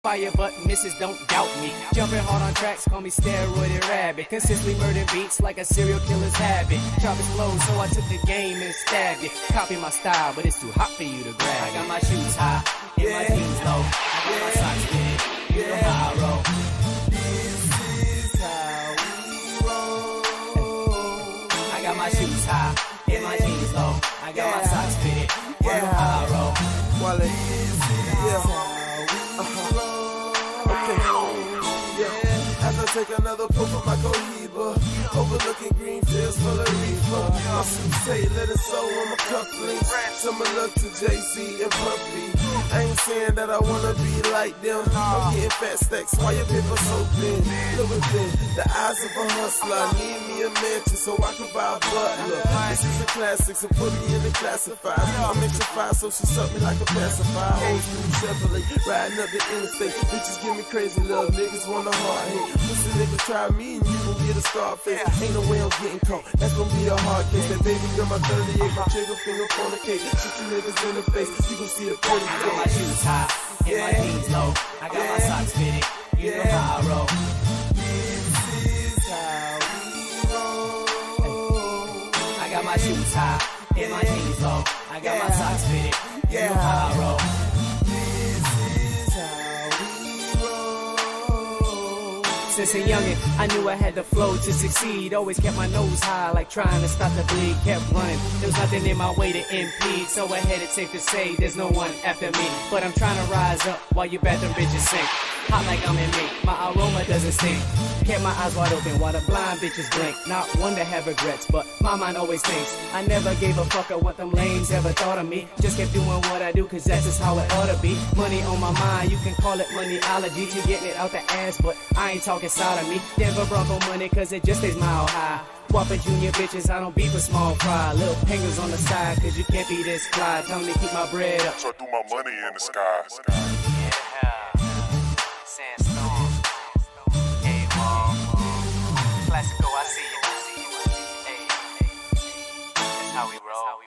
Fire but misses, don't doubt me. Jumping hard on tracks, call me steroided rabbit. Consistently murdering beats like a serial killer's habit. Sharpest flow, so I took the game and stabbed it. Copy my style, but it's too hot for you to grab. I got my shoes high, and my jeans low. I got my socks fitted, you know how I roll. This is how we roll. I got my shoes high, and my jeans low. I got my socks fitted, you know how I roll. Well, it is, As I take another pull from my Cohiba, overlooking green fields full of reefer. My suit say let it sow on my cufflinks. Summer look to Jay-Z and Puffy. I ain't saying that I wanna be like them. I'm getting fat stacks, why your paper so thin? Look within the eyes of a hustler. I need me a mansion so I can buy a butler. This is a classic, so put me in the classified. I'm extra fine, so she suck me like a pacifier. Old school Chevrolet, riding up the interstate. Bitches give me crazy, little niggas want a hard hit. Pussy niggas try me and you gon' get a scar face. Ain't no way I'm getting caught, that's gon' be a hard case. That baby girl, my 38, my trigger finger on the case. Shoot you niggas in the face, you gon' see the pretty I got my shoes high, and my jeans low. I got my socks fitted, you know how I roll. This is how we roll. I got my shoes high, and my jeans low. I got my socks fitted, you know how I roll. This is how we roll. Since a youngin', I knew I had the flow to succeed. Always kept my nose high, like trying to stop the bleed. Kept running, there was nothing in my way to impede. So ahead, it's safe to say there's no one after me. But I'm trying to rise up while you bathroom bitches sink. Hot like I'm in me, my aroma doesn't stink. Kept my eyes wide open while the blind bitches blink. Not one to have regrets, but my mind always thinks. I never gave a fuck at what them lames ever thought of me. Just kept doing what I do, cause that's just how it ought to be. Money on my mind, you can call it moneyology. You getting it out the ass, but I ain't talking side of me. Denver Bronco money, cause it just stays mile high. Whopper junior bitches, I don't beef with small fry. Little fingers on the side, cause you can't be this fly. Tell me to keep my bread up. So I do my money in the sky. Sandstorm. Hey, mom. Classico, I see you. Hey, that's how we roll.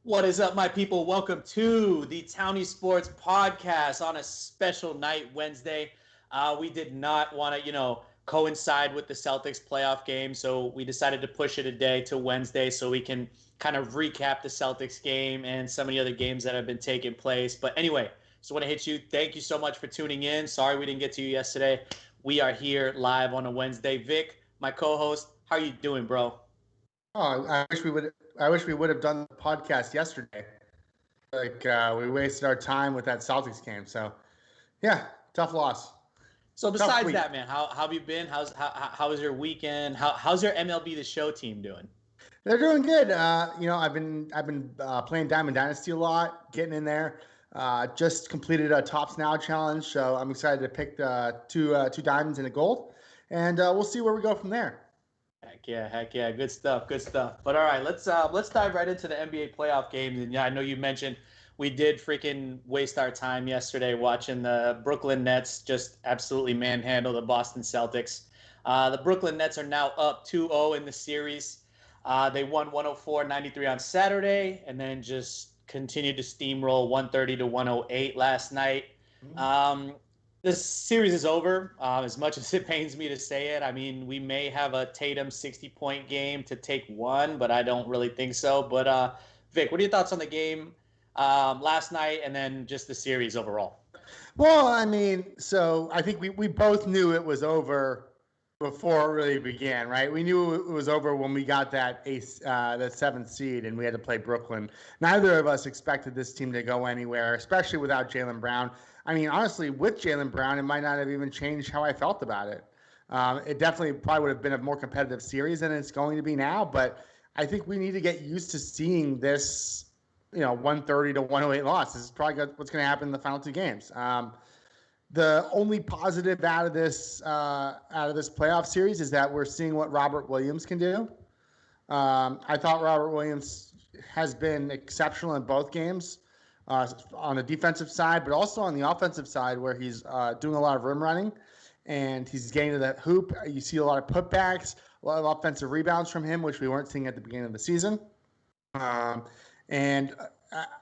What is up, my people? Welcome to the Townie Sports Podcast on a special night Wednesday. We did not want to, coincide with the Celtics playoff game, so we decided to push it a day to Wednesday so we can kind of recap the Celtics game and some of the other games that have been taking place. But anyway, just want to hit you. Thank you so much for tuning in. Sorry we didn't get to you yesterday. We are here live on a Wednesday. Vic, my co-host, how are you doing, bro? Oh, I wish we would have done the podcast yesterday. We wasted our time with that Celtics game. So, yeah, tough loss. So besides that, man, how have you been? How was your weekend? How's your MLB The Show team doing? They're doing good. I've been playing Diamond Dynasty a lot, getting in there. Just completed a Tops Now challenge, so I'm excited to pick the two diamonds and a gold, and we'll see where we go from there. Heck yeah, good stuff. But all right, let's dive right into the NBA playoff games. And yeah, I know you mentioned we did freaking waste our time yesterday watching the Brooklyn Nets just absolutely manhandle the Boston Celtics. The Brooklyn Nets are now up 2-0 in the series. They won 104-93 on Saturday, and then just continued to steamroll 130-108 last night. This series is over. As much as it pains me to say it, I mean, we may have a Tatum 60-point game to take one, but I don't really think so. But Vic, what are your thoughts on the game last night and then just the series overall? Well, I mean, so I think we both knew it was over before it really began, right? We knew it was over when we got that seventh seed and we had to play Brooklyn. Neither of us expected this team to go anywhere, especially without Jaylen Brown. I mean, honestly, with Jaylen Brown, it might not have even changed how I felt about it. It definitely probably would have been a more competitive series than it's going to be now, but I think we need to get used to seeing this, 130-108 loss. This is probably what's going to happen in the final two games. The only positive out of this playoff series is that we're seeing what Robert Williams can do. I thought Robert Williams has been exceptional in both games on the defensive side, but also on the offensive side where he's doing a lot of rim running and he's getting to the hoop. You see a lot of putbacks, a lot of offensive rebounds from him, which we weren't seeing at the beginning of the season. And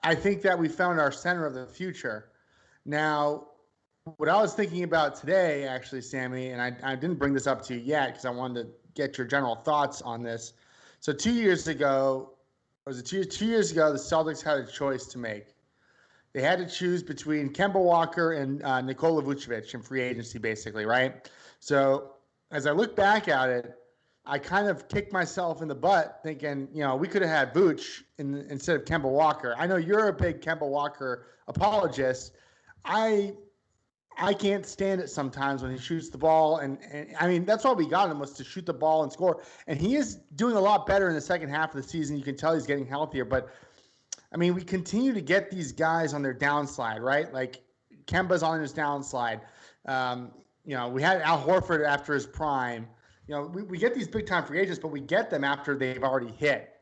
I think that we found our center of the future. Now, what I was thinking about today, actually, Sammy, and I didn't bring this up to you yet because I wanted to get your general thoughts on this. So 2 years ago, was it 2 years ago, the Celtics had a choice to make. They had to choose between Kemba Walker and Nikola Vucevic in free agency, basically, right? So as I look back at it, I kind of kicked myself in the butt thinking, we could have had Vooch instead of Kemba Walker. I know you're a big Kemba Walker apologist. I can't stand it sometimes when he shoots the ball. And I mean, that's why we got him, was to shoot the ball and score. And he is doing a lot better in the second half of the season. You can tell he's getting healthier. But, I mean, we continue to get these guys on their downslide, right? Like Kemba's on his downslide. We had Al Horford after his prime. We get these big-time free agents, but we get them after they've already hit.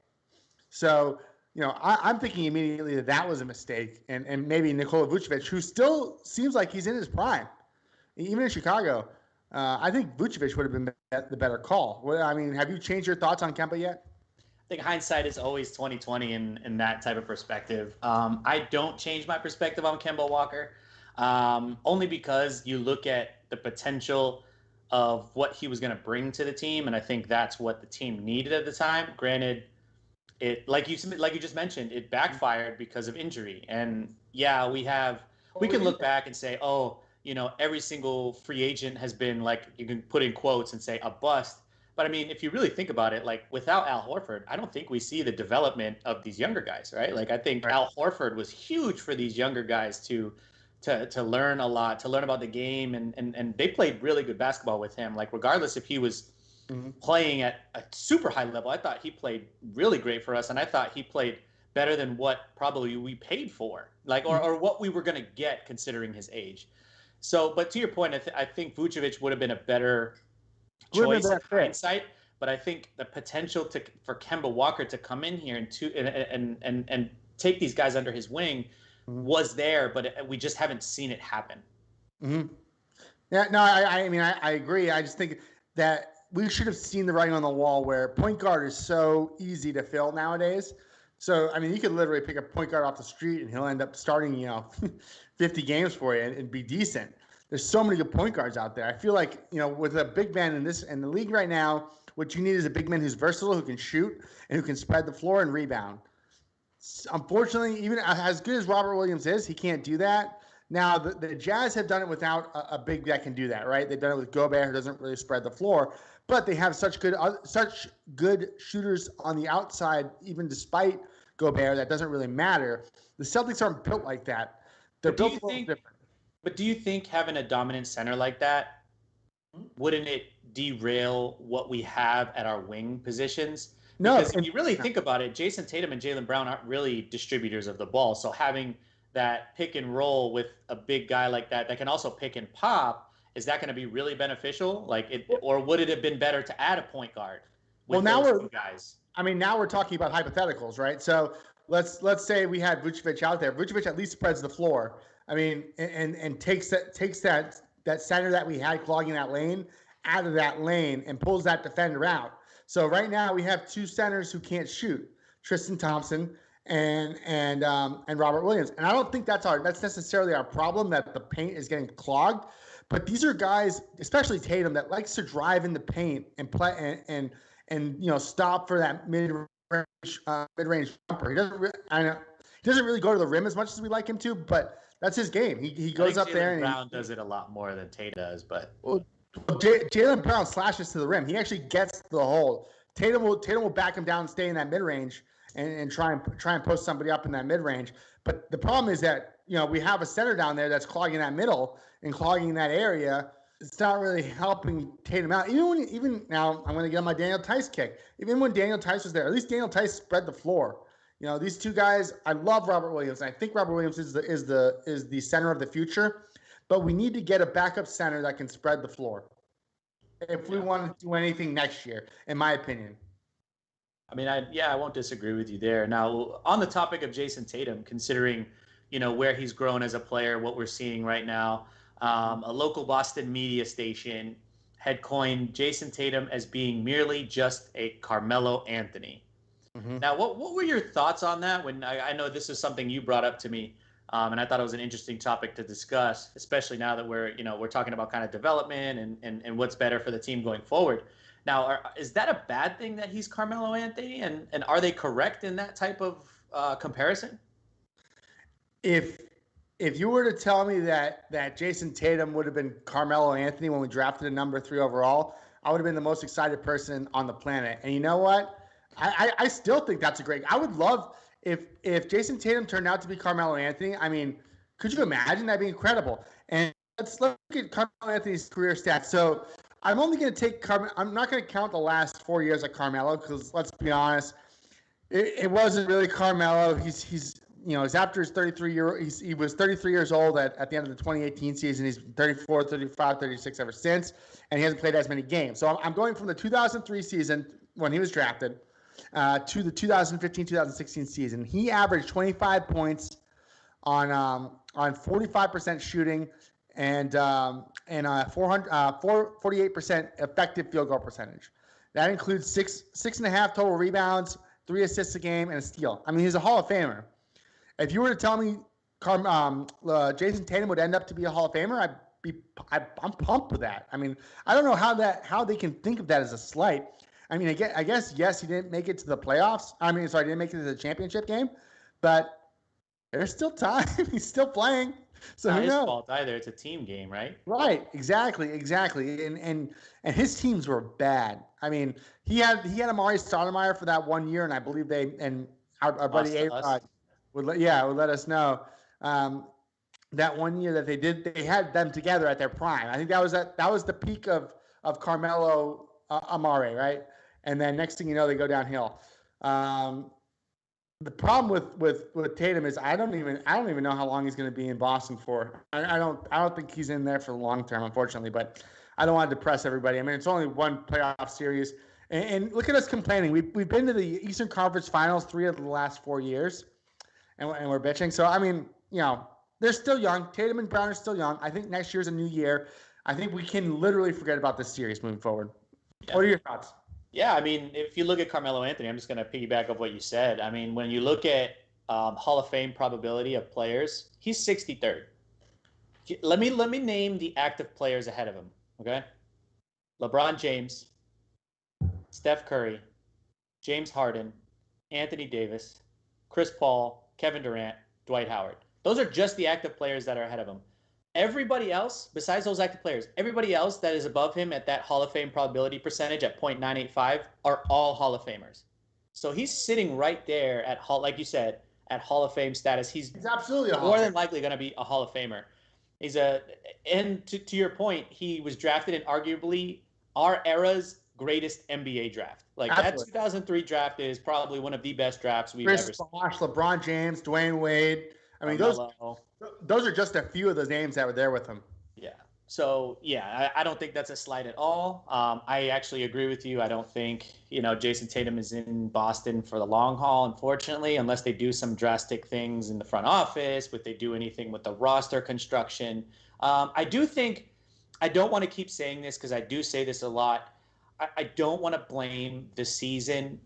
So, I'm thinking immediately that was a mistake. And maybe Nikola Vucevic, who still seems like he's in his prime, even in Chicago, I think Vucevic would have been the better call. I mean, have you changed your thoughts on Kemba yet? I think hindsight is always 20/20 in that type of perspective. I don't change my perspective on Kemba Walker, only because you look at the potential of what he was going to bring to the team, and I think that's what the team needed at the time. Granted, it like you just mentioned, it backfired because of injury. And yeah, we can look back and say, every single free agent has been, like, you can put in quotes and say a bust. But I mean, if you really think about it, like without Al Horford, I don't think we see the development of these younger guys, right? Like I think Al Horford was huge for these younger guys to learn a lot, to learn about the game, and they played really good basketball with him. Like regardless if he was playing at a super high level, I thought he played really great for us, and I thought he played better than what probably we paid for, like or what we were going to get considering his age. So, but to your point, I think Vucevic would have been a better choice in hindsight. But I think the potential for Kemba Walker to come in here and take these guys under his wing was there, but we just haven't seen it happen. Mm-hmm. Yeah, no, I agree. I just think that we should have seen the writing on the wall where point guard is so easy to fill nowadays. So, I mean, you could literally pick a point guard off the street and he'll end up starting, 50 games for you and be decent. There's so many good point guards out there. I feel like, with a big man in the league right now, what you need is a big man who's versatile, who can shoot, and who can spread the floor and rebound. Unfortunately, even as good as Robert Williams is, he can't do that. Now, the Jazz have done it without a big that can do that, right? They've done it with Gobert, who doesn't really spread the floor, but they have such good shooters on the outside, even despite Gobert. That doesn't really matter. The Celtics aren't built like that. They're built a little different. But do you think having a dominant center like that, wouldn't it derail what we have at our wing positions? No. Because if you really think about it, Jason Tatum and Jaylen Brown aren't really distributors of the ball. So having that pick and roll with a big guy like that can also pick and pop, is that going to be really beneficial? Or would it have been better to add a point guard with those two guys? I mean, now we're talking about hypotheticals, right? So let's say we had Vucevic out there. Vucevic at least spreads the floor. I mean, and takes that center that we had clogging that lane out of that lane and pulls that defender out. So right now we have two centers who can't shoot, Tristan Thompson and Robert Williams. And I don't think that's necessarily our problem, that the paint is getting clogged. But these are guys, especially Tatum, that likes to drive in the paint and play and stop for that mid-range jumper. He doesn't really go to the rim as much as we like him to, but that's his game. He goes up there and Brown does it a lot more than Tatum does, but Jaylen Brown slashes to the rim. He actually gets to the hole. Tatum will back him down and stay in that mid range and try and post somebody up in that mid range. But the problem is that we have a center down there that's clogging that middle and clogging that area. It's not really helping Tatum out. Even now, I'm going to get on my Daniel Tice kick. Even when Daniel Tice was there, at least Daniel Tice spread the floor. These two guys. I love Robert Williams. And I think Robert Williams is the center of the future. But we need to get a backup center that can spread the floor if we want to do anything next year, in my opinion. I mean, I won't disagree with you there. Now, on the topic of Jason Tatum, considering, where he's grown as a player, what we're seeing right now, a local Boston media station had coined Jason Tatum as being merely just a Carmelo Anthony. Mm-hmm. Now, what were your thoughts on that? When I know this is something you brought up to me, and I thought it was an interesting topic to discuss, especially now that we're talking about kind of development and what's better for the team going forward. Now, is that a bad thing that he's Carmelo Anthony, and are they correct in that type of comparison? If you were to tell me that Jason Tatum would have been Carmelo Anthony when we drafted a number 3 overall, I would have been the most excited person on the planet. And you know what? I still think that's a great. I would love if Jason Tatum turned out to be Carmelo Anthony. I mean, could you imagine? That'd be incredible. And let's look at Carmelo Anthony's career stats. So I'm only going to take I'm not going to count the last 4 years of Carmelo because let's be honest, it wasn't really Carmelo. He's after his 33 year. He was 33 years old at the end of the 2018 season. He's 34, 35, 36 ever since, and he hasn't played as many games. So I'm going from the 2003 season when he was drafted to the 2015-2016 season. He averaged 25 points on 45% shooting and 48% effective field goal percentage. That includes six and a half total rebounds, 3 assists a game, and a steal. I mean, he's a Hall of Famer. If you were to tell me Jason Tatum would end up to be a Hall of Famer, I'm pumped with that. I mean, I don't know how they can think of that as a slight. I mean, I guess yes, he didn't make it to the playoffs. Didn't make it to the championship game, but there's still time. He's still playing. So Not who his knows? fault either. It's a team game, right? Right, exactly. And his teams were bad. I mean, he had Amari Stoudemire for that 1 year, and I believe our buddy A-Rod would let us know that 1 year that they had them together at their prime. I think that was the peak of Carmelo Amari, right? And then next thing you know, they go downhill. The problem with Tatum is I don't even know how long he's going to be in Boston for. I don't think he's in there for the long term, unfortunately. But I don't want to depress everybody. I mean, it's only one playoff series, and look at us complaining. We've been to the Eastern Conference Finals 3 of the last 4 years, and we're bitching. So I mean, they're still young. Tatum and Brown are still young. I think next year's a new year. I think we can literally forget about this series moving forward. Yeah. What are your thoughts? Yeah, I mean, if you look at Carmelo Anthony, I'm just going to piggyback off what you said. I mean, when you look at Hall of Fame probability of players, he's 63rd. Let me name the active players ahead of him, okay? LeBron James, Steph Curry, James Harden, Anthony Davis, Chris Paul, Kevin Durant, Dwight Howard. Those are just the active players that are ahead of him. Everybody else, besides those active players, everybody else that is above him at that Hall of Fame probability percentage at .985 are all Hall of Famers. So he's sitting right there at like you said, at Hall of Fame status. He's absolutely more than likely going to be a Hall of Famer. And to your point, he was drafted in arguably our era's greatest NBA draft. Like absolutely. That 2003 draft is probably one of the best drafts we've ever seen. LeBron James, Dwayne Wade. I mean, those are just a few of the names that were there with him. Yeah. So, yeah, I don't think that's a slight at all. I actually agree with you. I don't think, Jason Tatum is in Boston for the long haul, unfortunately, unless they do some drastic things in the front office, but they do anything with the roster construction. I do think, I don't want to keep saying this because I do say this a lot. I don't want to blame the season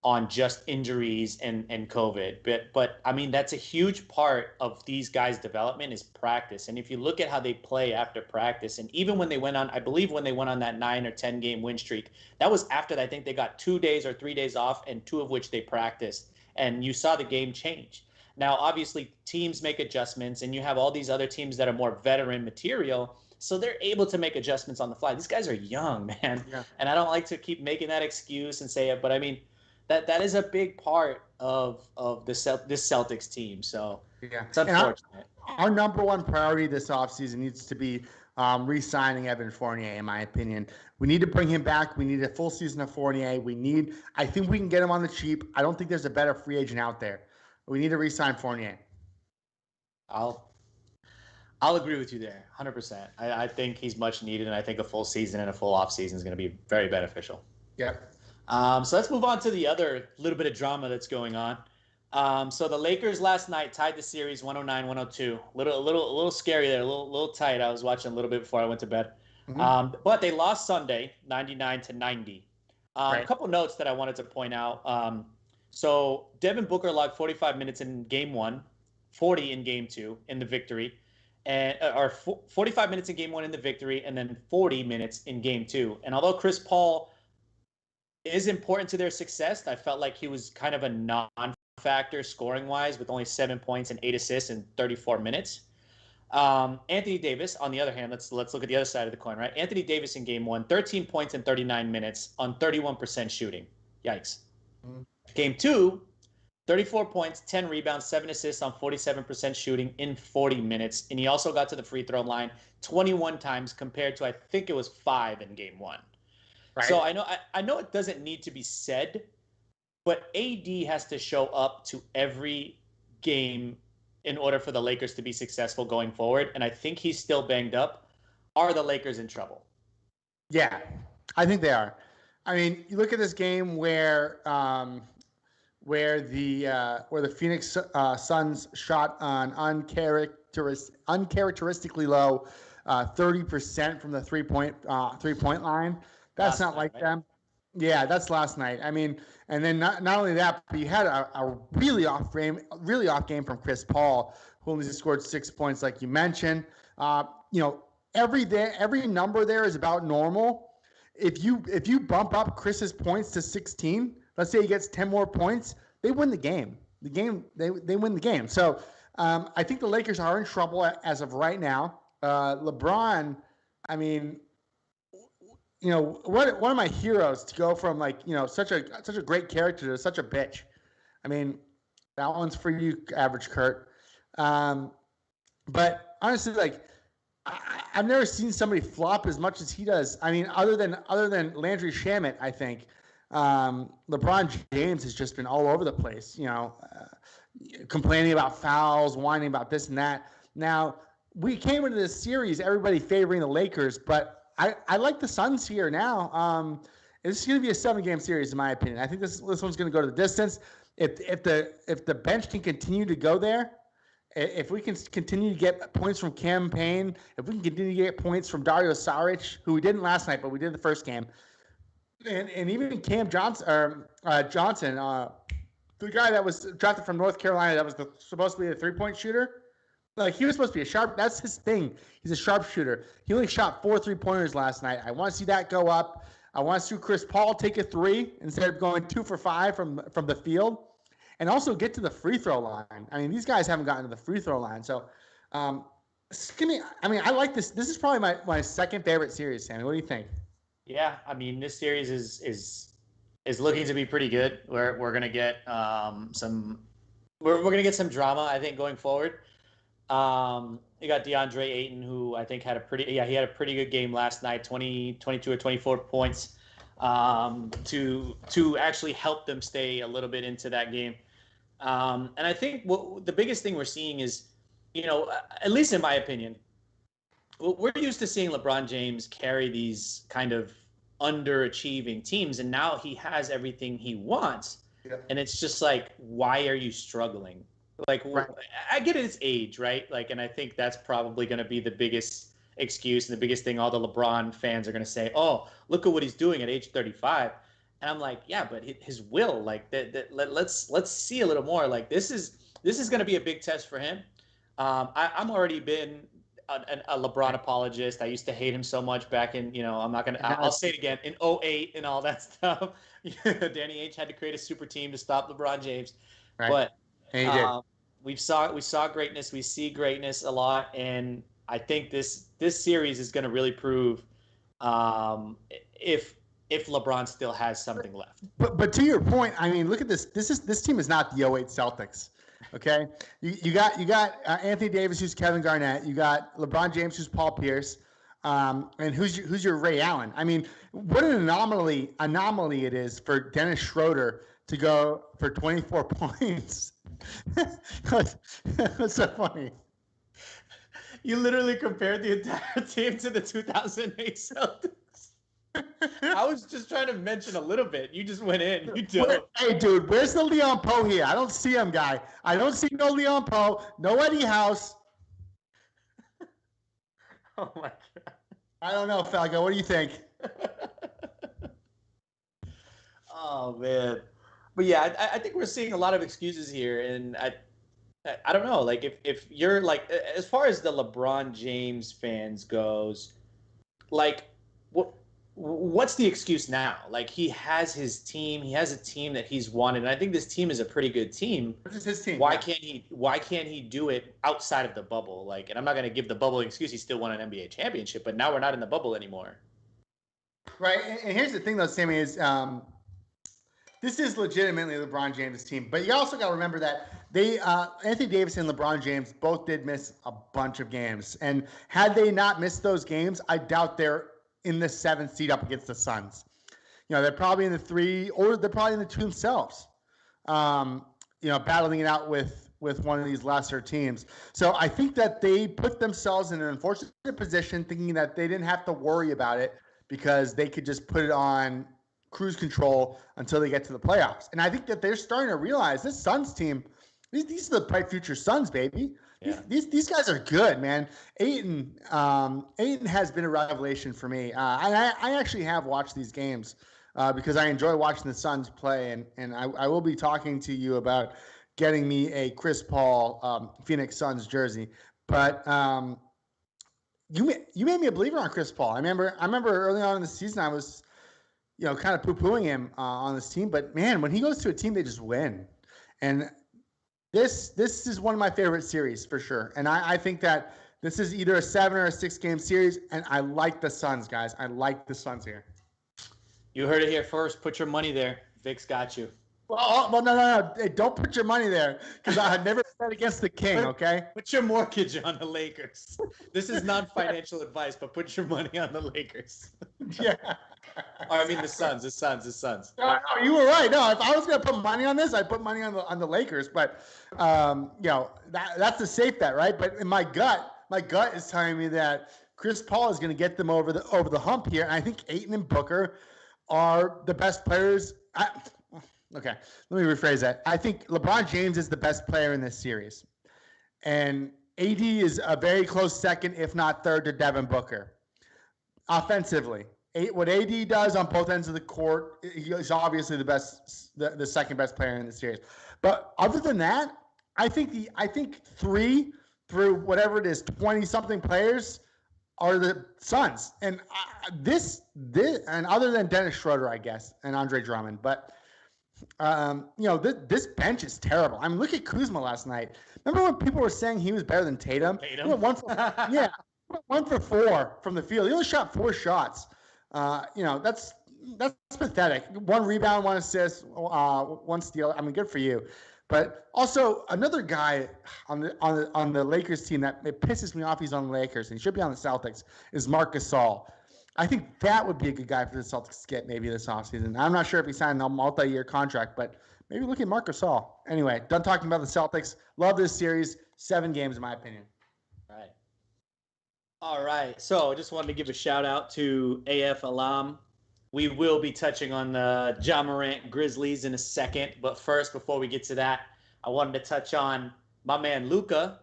on just injuries and COVID. But I mean, that's a huge part of these guys' development is practice. And if you look at how they play after practice, and even when they went on, I believe when they went on that 9 or 10 game win streak, that was after I think they got 2 days or 3 days off and 2 of which they practiced. And you saw the game change. Now, obviously, teams make adjustments and you have all these other teams that are more veteran material. So they're able to make adjustments on the fly. These guys are young, man. Yeah. And I don't like to keep making that excuse and say it, but I mean, that is a big part of this Celtics team. So yeah, it's unfortunate. Our number one priority this offseason needs to be re-signing Evan Fournier, in my opinion. We need to bring him back. We need a full season of Fournier. I think we can get him on the cheap. I don't think there's a better free agent out there. We need to re-sign Fournier. I'll agree with you there, 100%. I think he's much needed, and I think a full season and a full off season is going to be very beneficial. Yep. So let's move on to the other little bit of drama that's going on. So the Lakers last night tied the series 109-102. A little scary there, a little tight. I was watching a little bit before I went to bed. But they lost Sunday 99-90. A couple notes that I wanted to point out. So Devin Booker logged 45 minutes in game 1, 40 in game 2 in the victory, and 45 minutes in game 1 in the victory, and then 40 minutes in game 2. And although Chris Paul is important to their success, I felt like he was kind of a non-factor scoring-wise with only 7 points and 8 assists in 34 minutes. Anthony Davis, on the other hand, let's look at the other side of the coin, right? Anthony Davis in game 1, 13 points in 39 minutes on 31% shooting. Yikes. Game 2, 34 points, 10 rebounds, 7 assists on 47% shooting in 40 minutes. And he also got to the free throw line 21 times compared to, I think it was 5 in game 1. Right. So I know it doesn't need to be said, but AD has to show up to every game in order for the Lakers to be successful going forward. And I think he's still banged up. Are the Lakers in trouble? Yeah, I think they are. I mean, you look at this game where the Phoenix Suns shot on uncharacteristically low 30% from the three-point line. That's not like them. Yeah, that's last night. I mean, and then not only that, but you had a really off game from Chris Paul, who only scored 6 points, like you mentioned. Every number there is about normal. If you bump up Chris's points to 16, let's say he gets 10 more points, they win the game. They win the game. So I think the Lakers are in trouble as of right now. LeBron, I mean, one of my heroes to go from such a great character to such a bitch. I mean, that one's for you, average Kurt. But honestly, I've never seen somebody flop as much as he does. I mean, other than Landry Shamet, I think LeBron James has just been all over the place. Complaining about fouls, whining about this and that. Now, we came into this series, everybody favoring the Lakers, but I like the Suns here now. This is going to be a 7-game series, in my opinion. I think this one's going to go to the distance. If the bench can continue to go there, if we can continue to get points from Cam Payne, if we can continue to get points from Dario Saric, who we didn't last night, but we did the first game, and even Cam Johnson, the guy that was drafted from North Carolina that was supposed to be a 3-point shooter. He was supposed to be a sharp. That's his thing. He's a sharpshooter. He only shot 4 3-pointers last night. I want to see that go up. I want to see Chris Paul take a 3 instead of going 2 for 5 from the field, and also get to the free throw line. I mean, these guys haven't gotten to the free throw line. So, I like this. This is probably my second favorite series, Sammy. What do you think? Yeah, I mean, this series is looking to be pretty good. We're gonna get some drama, I think, going forward. You got DeAndre Ayton, who I think had a pretty good game last night, 22 or 24 points, to actually help them stay a little bit into that game. And I think the biggest thing we're seeing is, at least in my opinion, we're used to seeing LeBron James carry these kind of underachieving teams, and now he has everything he wants. Yeah. And it's just like, why are you struggling? Right. I get it's age, right? And I think that's probably going to be the biggest excuse and the biggest thing all the LeBron fans are going to say, oh, look at what he's doing at age 35. And I'm like, yeah, but his will, let's see a little more. This is going to be a big test for him. I'm already been a LeBron apologist. I used to hate him so much back in, I'll say it again, in 2008 and all that stuff. Danny Ainge had to create a super team to stop LeBron James. Right. But we saw greatness. We see greatness a lot, and I think this series is going to really prove if LeBron still has something left. But to your point, I mean, look at this. This team is not the 2008 Celtics. Okay, you got Anthony Davis, who's Kevin Garnett. You got LeBron James, who's Paul Pierce, and who's your Ray Allen. I mean, what an anomaly it is for Dennis Schroeder to go for 24 points. That's so funny. You literally compared the entire team to the 2008 Celtics. I was just trying to mention a little bit. You just went in. You dove. Hey, dude, where's the Leon Poe here? I don't see him, guy. I don't see no Leon Poe, no Eddie House. Oh my god. I don't know, Falco. What do you think? Oh man. But yeah, I think we're seeing a lot of excuses here, and I don't know. Like if you're like, as far as the LeBron James fans goes, like what's the excuse now? Like he has his team, he has a team that he's wanted, and I think this team is a pretty good team. This is his team. Why can't he do it outside of the bubble? Like, and I'm not going to give the bubble an excuse. He still won an NBA championship, but now we're not in the bubble anymore. Right, and here's the thing, though, Sammy, is this is legitimately LeBron James' team. But you also got to remember that Anthony Davis and LeBron James both did miss a bunch of games. And had they not missed those games, I doubt they're in the 7th seed up against the Suns. They're probably in the 3, or they're probably in the 2 themselves, battling it out with one of these lesser teams. So I think that they put themselves in an unfortunate position thinking that they didn't have to worry about it because they could just put it on cruise control until they get to the playoffs. And I think that they're starting to realize this Suns team, these are the bright future Suns, baby. Yeah. These guys are good, man. Ayton has been a revelation for me. I actually have watched these games because I enjoy watching the Suns play, and I will be talking to you about getting me a Chris Paul Phoenix Suns jersey. But you made me a believer on Chris Paul. I remember early on in the season I was kind of poo-pooing him on this team, but man, when he goes to a team, they just win. And this is one of my favorite series for sure. And I think that this is either a 7 or a 6 game series, and I like the Suns, guys. I like the Suns here. You heard it here first. Put your money there. Vic's got you. Well, no. Hey, don't put your money there because I never bet against the king, okay? Put your mortgage on the Lakers. This is not financial advice, but put your money on the Lakers. Yeah. Or, I mean the Suns. No, you were right. No, if I was going to put money on this, I'd put money on the Lakers. But, that's a safe bet, right? But in my gut is telling me that Chris Paul is going to get them over the hump here. And I think Ayton and Booker are the best players. Okay, let me rephrase that. I think LeBron James is the best player in this series. And AD is a very close second, if not third, to Devin Booker. Offensively, what AD does on both ends of the court, he's obviously the second best player in the series. But other than that, I think 3 through whatever it is, 20-something players are the Suns. And this, and other than Dennis Schroeder, I guess, and Andre Drummond, but this bench is terrible. I mean, look at Kuzma last night. Remember when people were saying he was better than Tatum? He went 1 for 4 from the field. He only shot 4 shots. That's pathetic. 1 rebound, 1 assist, 1 steal. I mean, good for you. But also another guy on the Lakers team that it pisses me off. He's on the Lakers and he should be on the Celtics. Is Marc Gasol. I think that would be a good guy for the Celtics to get maybe this offseason. I'm not sure if he signed a multi-year contract, but maybe look at Marc Gasol. Anyway, done talking about the Celtics. Love this series. 7 games, in my opinion. All right. So I just wanted to give a shout out to AF Alam. We will be touching on the Ja Morant Grizzlies in a second. But first, before we get to that, I wanted to touch on my man Luka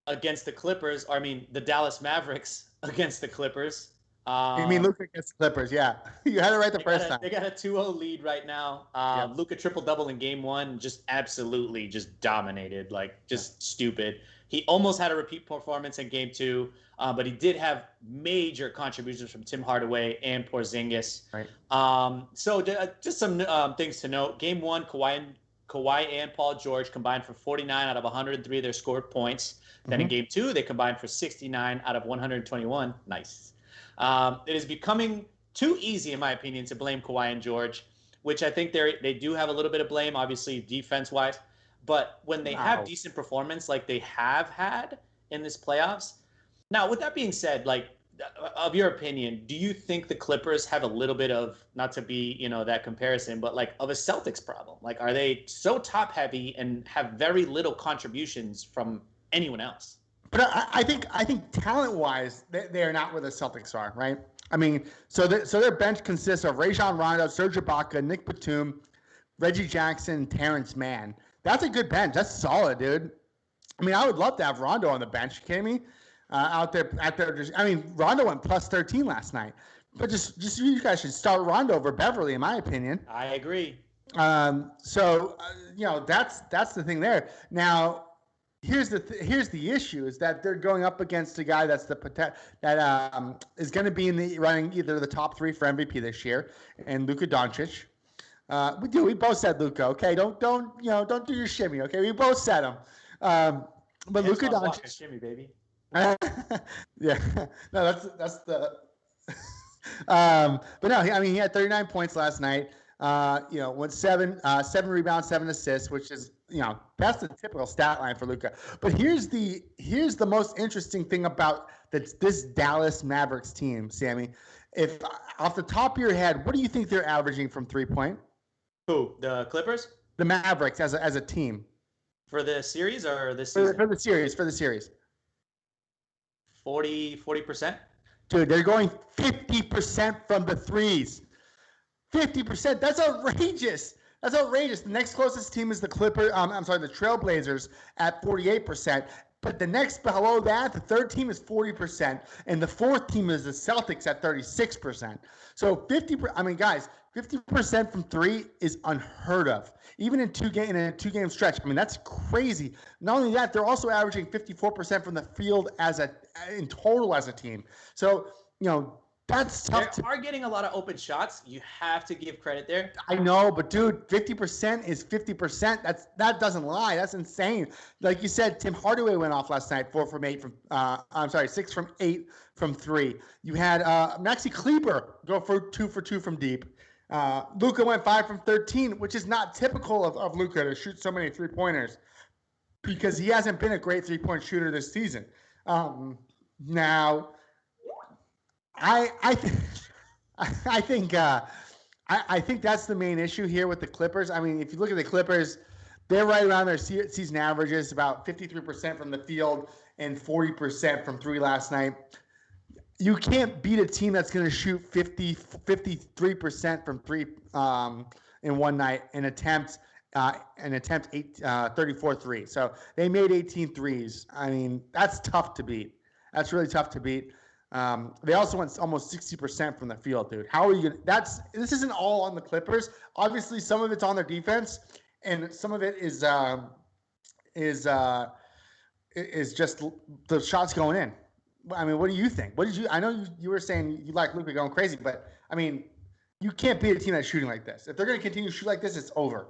against the Clippers. The Dallas Mavericks against the Clippers. You mean Luka against the Clippers? Yeah, you had it right the first time. They got a 2-0 lead right now. Luka triple-double in game 1, just absolutely just dominated, stupid. He almost had a repeat performance in game 2, but he did have major contributions from Tim Hardaway and Porzingis. Right. So just some things to note. Game 1, Kawhi and Paul George combined for 49 out of 103 of their scored points. Then in game 2, they combined for 69 out of 121. Nice. It is becoming too easy, in my opinion, to blame Kawhi and George, which I think they do have a little bit of blame, obviously, defense-wise. But when they have decent performance like they have had in this playoffs. Now, with that being said, of your opinion, do you think the Clippers have a little bit of, not to be, that comparison, but of a Celtics problem? Are they so top-heavy and have very little contributions from anyone else? But I think talent-wise, they are not where the Celtics are, right? I mean, so their bench consists of Rajon Rondo, Serge Ibaka, Nick Batum, Reggie Jackson, Terrence Mann. That's a good bench. That's solid, dude. I mean, I would love to have Rondo on the bench. You kidding me? Out there. I mean, Rondo went plus 13 last night. But just you guys should start Rondo over Beverly, in my opinion. I agree. That's the thing there. Now, here's the issue is that they're going up against a guy that's is going to be in the running either the top 3 for MVP this year, and Luka Doncic. We both said Luka. Okay, don't do your shimmy. Okay, we both said him. But Luka Doncic, shimmy, baby. Yeah, no, that's the. But no, I mean, he had 39 points last night. Went 7 rebounds, 7 assists, which is, that's the typical stat line for Luka. But here's the most interesting thing about this Dallas Mavericks team, Sammy. If off the top of your head, what do you think they're averaging from 3-point? Who? The Clippers? The Mavericks as a team. For the series or this season? For the series. 40%? Dude, they're going 50% from the threes. 50%. That's outrageous. The next closest team is the Trailblazers at 48%. But the next below that, the third team is 40%, and the fourth team is the Celtics at 36%. So 50% from 3 is unheard of. Even in a two-game stretch. I mean, that's crazy. Not only that, they're also averaging 54% from the field in total as a team. So, that's tough. They are getting a lot of open shots. You have to give credit there. I know, but dude, 50% is 50%. That doesn't lie. That's insane. Like you said, Tim Hardaway went off last night, 6 from 8 from 3. You had Maxi Kleber go for 2 for 2 from deep. Luka went 5 from 13, which is not typical of Luka to shoot so many 3-pointers because he hasn't been a great 3-point shooter this season. Now, I think that's the main issue here with the Clippers. I mean, if you look at the Clippers, they're right around their season averages, about 53% from the field and 40% from 3 last night. You can't beat a team that's going to shoot 53% from 3 in one night and attempt 34 threes. So they made 18 threes. I mean, that's tough to beat. That's really tough to beat. They also went almost 60% from the field, dude. How are you gonna? This isn't all on the Clippers. Obviously, some of it's on their defense, and some of it is just the shots going in. I mean, what do you think? I know you were saying you like Luka going crazy, but I mean, you can't beat a team that's shooting like this. If they're going to continue to shoot like this, it's over.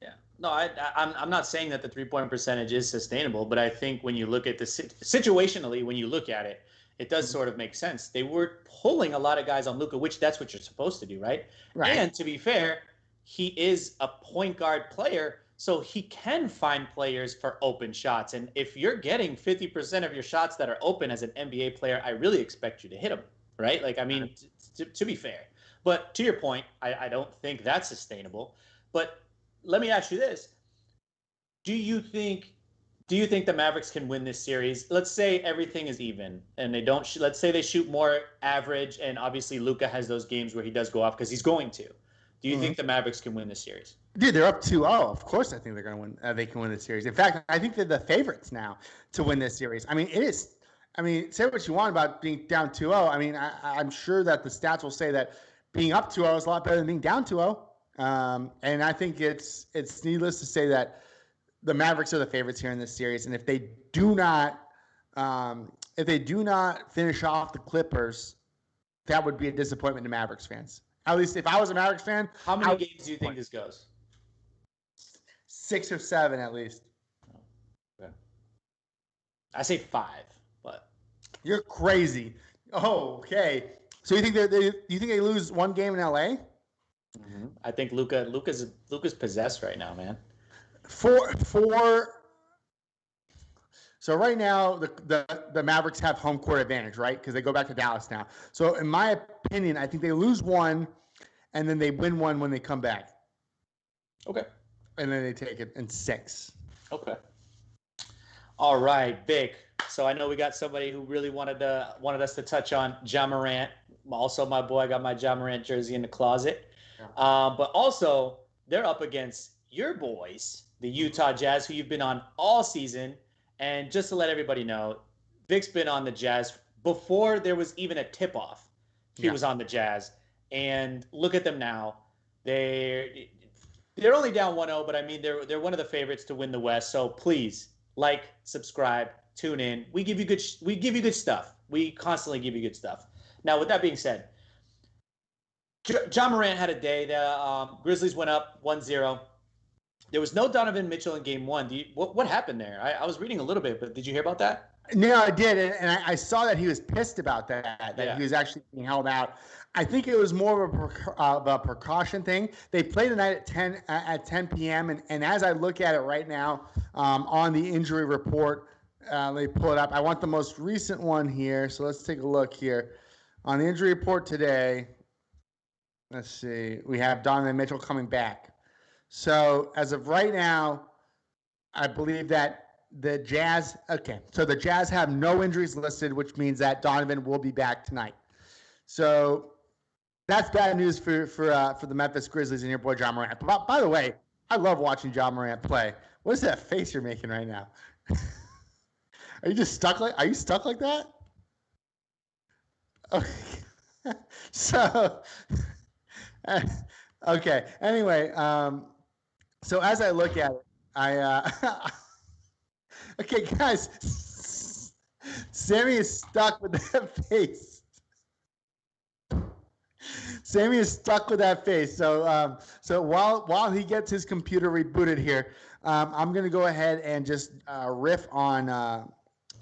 Yeah. No, I'm not saying that the 3-point percentage is sustainable, but I think when you look at situationally, when you look at it, it does sort of make sense. They were pulling a lot of guys on Luka, which that's what you're supposed to do, right? Right. And to be fair, he is a point guard player, so he can find players for open shots. And if you're getting 50% of your shots that are open as an NBA player, I really expect you to hit them, right? Like, I mean, to be fair. But to your point, I don't think that's sustainable. But let me ask you this. Do you think the Mavericks can win this series? Let's say everything is even and they don't let's say they shoot more average, and obviously Luka has those games where he does go off because he's going to. Do you think the Mavericks can win this series? Dude, they're up 2-0. Of course I think they're going to win. They can win this series. In fact, I think they're the favorites now to win this series. I mean, it is. I mean, say what you want about being down 2-0. I mean, I'm sure that the stats will say that being up 2-0 is a lot better than being down 2-0. And I think it's needless to say that the Mavericks are the favorites here in this series. And if they do not finish off the Clippers, that would be a disappointment to Mavericks fans. At least if I was a Mavericks fan. How many games do you think this goes? 6 or 7 at least. Okay. I say 5, but you're crazy. Oh, okay. So you think they lose one game in LA? Mm-hmm. I think Luka's possessed right now, man. So right now the Mavericks have home court advantage, right? Because they go back to Dallas now. So in my opinion, I think they lose one, and then they win one when they come back. Okay. And then they take it in 6. Okay. All right, Vic. So I know we got somebody who really wanted us to touch on Ja Morant. Also, my boy, I got my Ja Morant jersey in the closet. Yeah. But also, they're up against your boys, the Utah Jazz, who you've been on all season. And just to let everybody know, Vic's been on the Jazz before there was even a tip-off. He was on the Jazz. And look at them now. They're only down 1-0, but I mean, they're one of the favorites to win the West. So please, like, subscribe, tune in. We give you good stuff. We constantly give you good stuff. Now, with that being said, Ja Morant had a day. The Grizzlies went up 1-0. There was no Donovan Mitchell in Game 1. What happened there? I was reading a little bit, but did you hear about that? No, I did, and I saw that he was pissed about that. He was actually being held out. I think it was more of a precaution thing. They played tonight at 10 p.m. and as I look at it right now on the injury report, they pull it up. I want the most recent one here, so let's take a look here on the injury report today. Let's see. We have Donovan Mitchell coming back. So as of right now, I believe that the Jazz. Okay, so the Jazz have no injuries listed, which means that Donovan will be back tonight. So that's bad news for the Memphis Grizzlies and your boy Ja Morant. By the way, I love watching Ja Morant play. What is that face you're making right now? Are you stuck like that? Okay. So, okay. Anyway, so as I look at it, okay, guys, Sammy is stuck with that face. Sammy is stuck with that face. So, so while he gets his computer rebooted here, I'm gonna go ahead and just riff on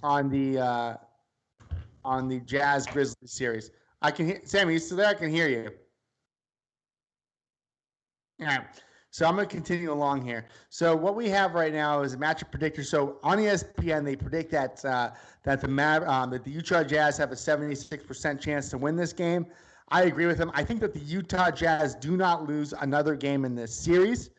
the Jazz Grizzlies series. I can hear Sammy. You still there? I can hear you. All right. So I'm going to continue along here. So what we have right now is a matchup predictor. So on ESPN, they predict that the Utah Jazz have a 76% chance to win this game. I agree with them. I think that the Utah Jazz do not lose another game in this series.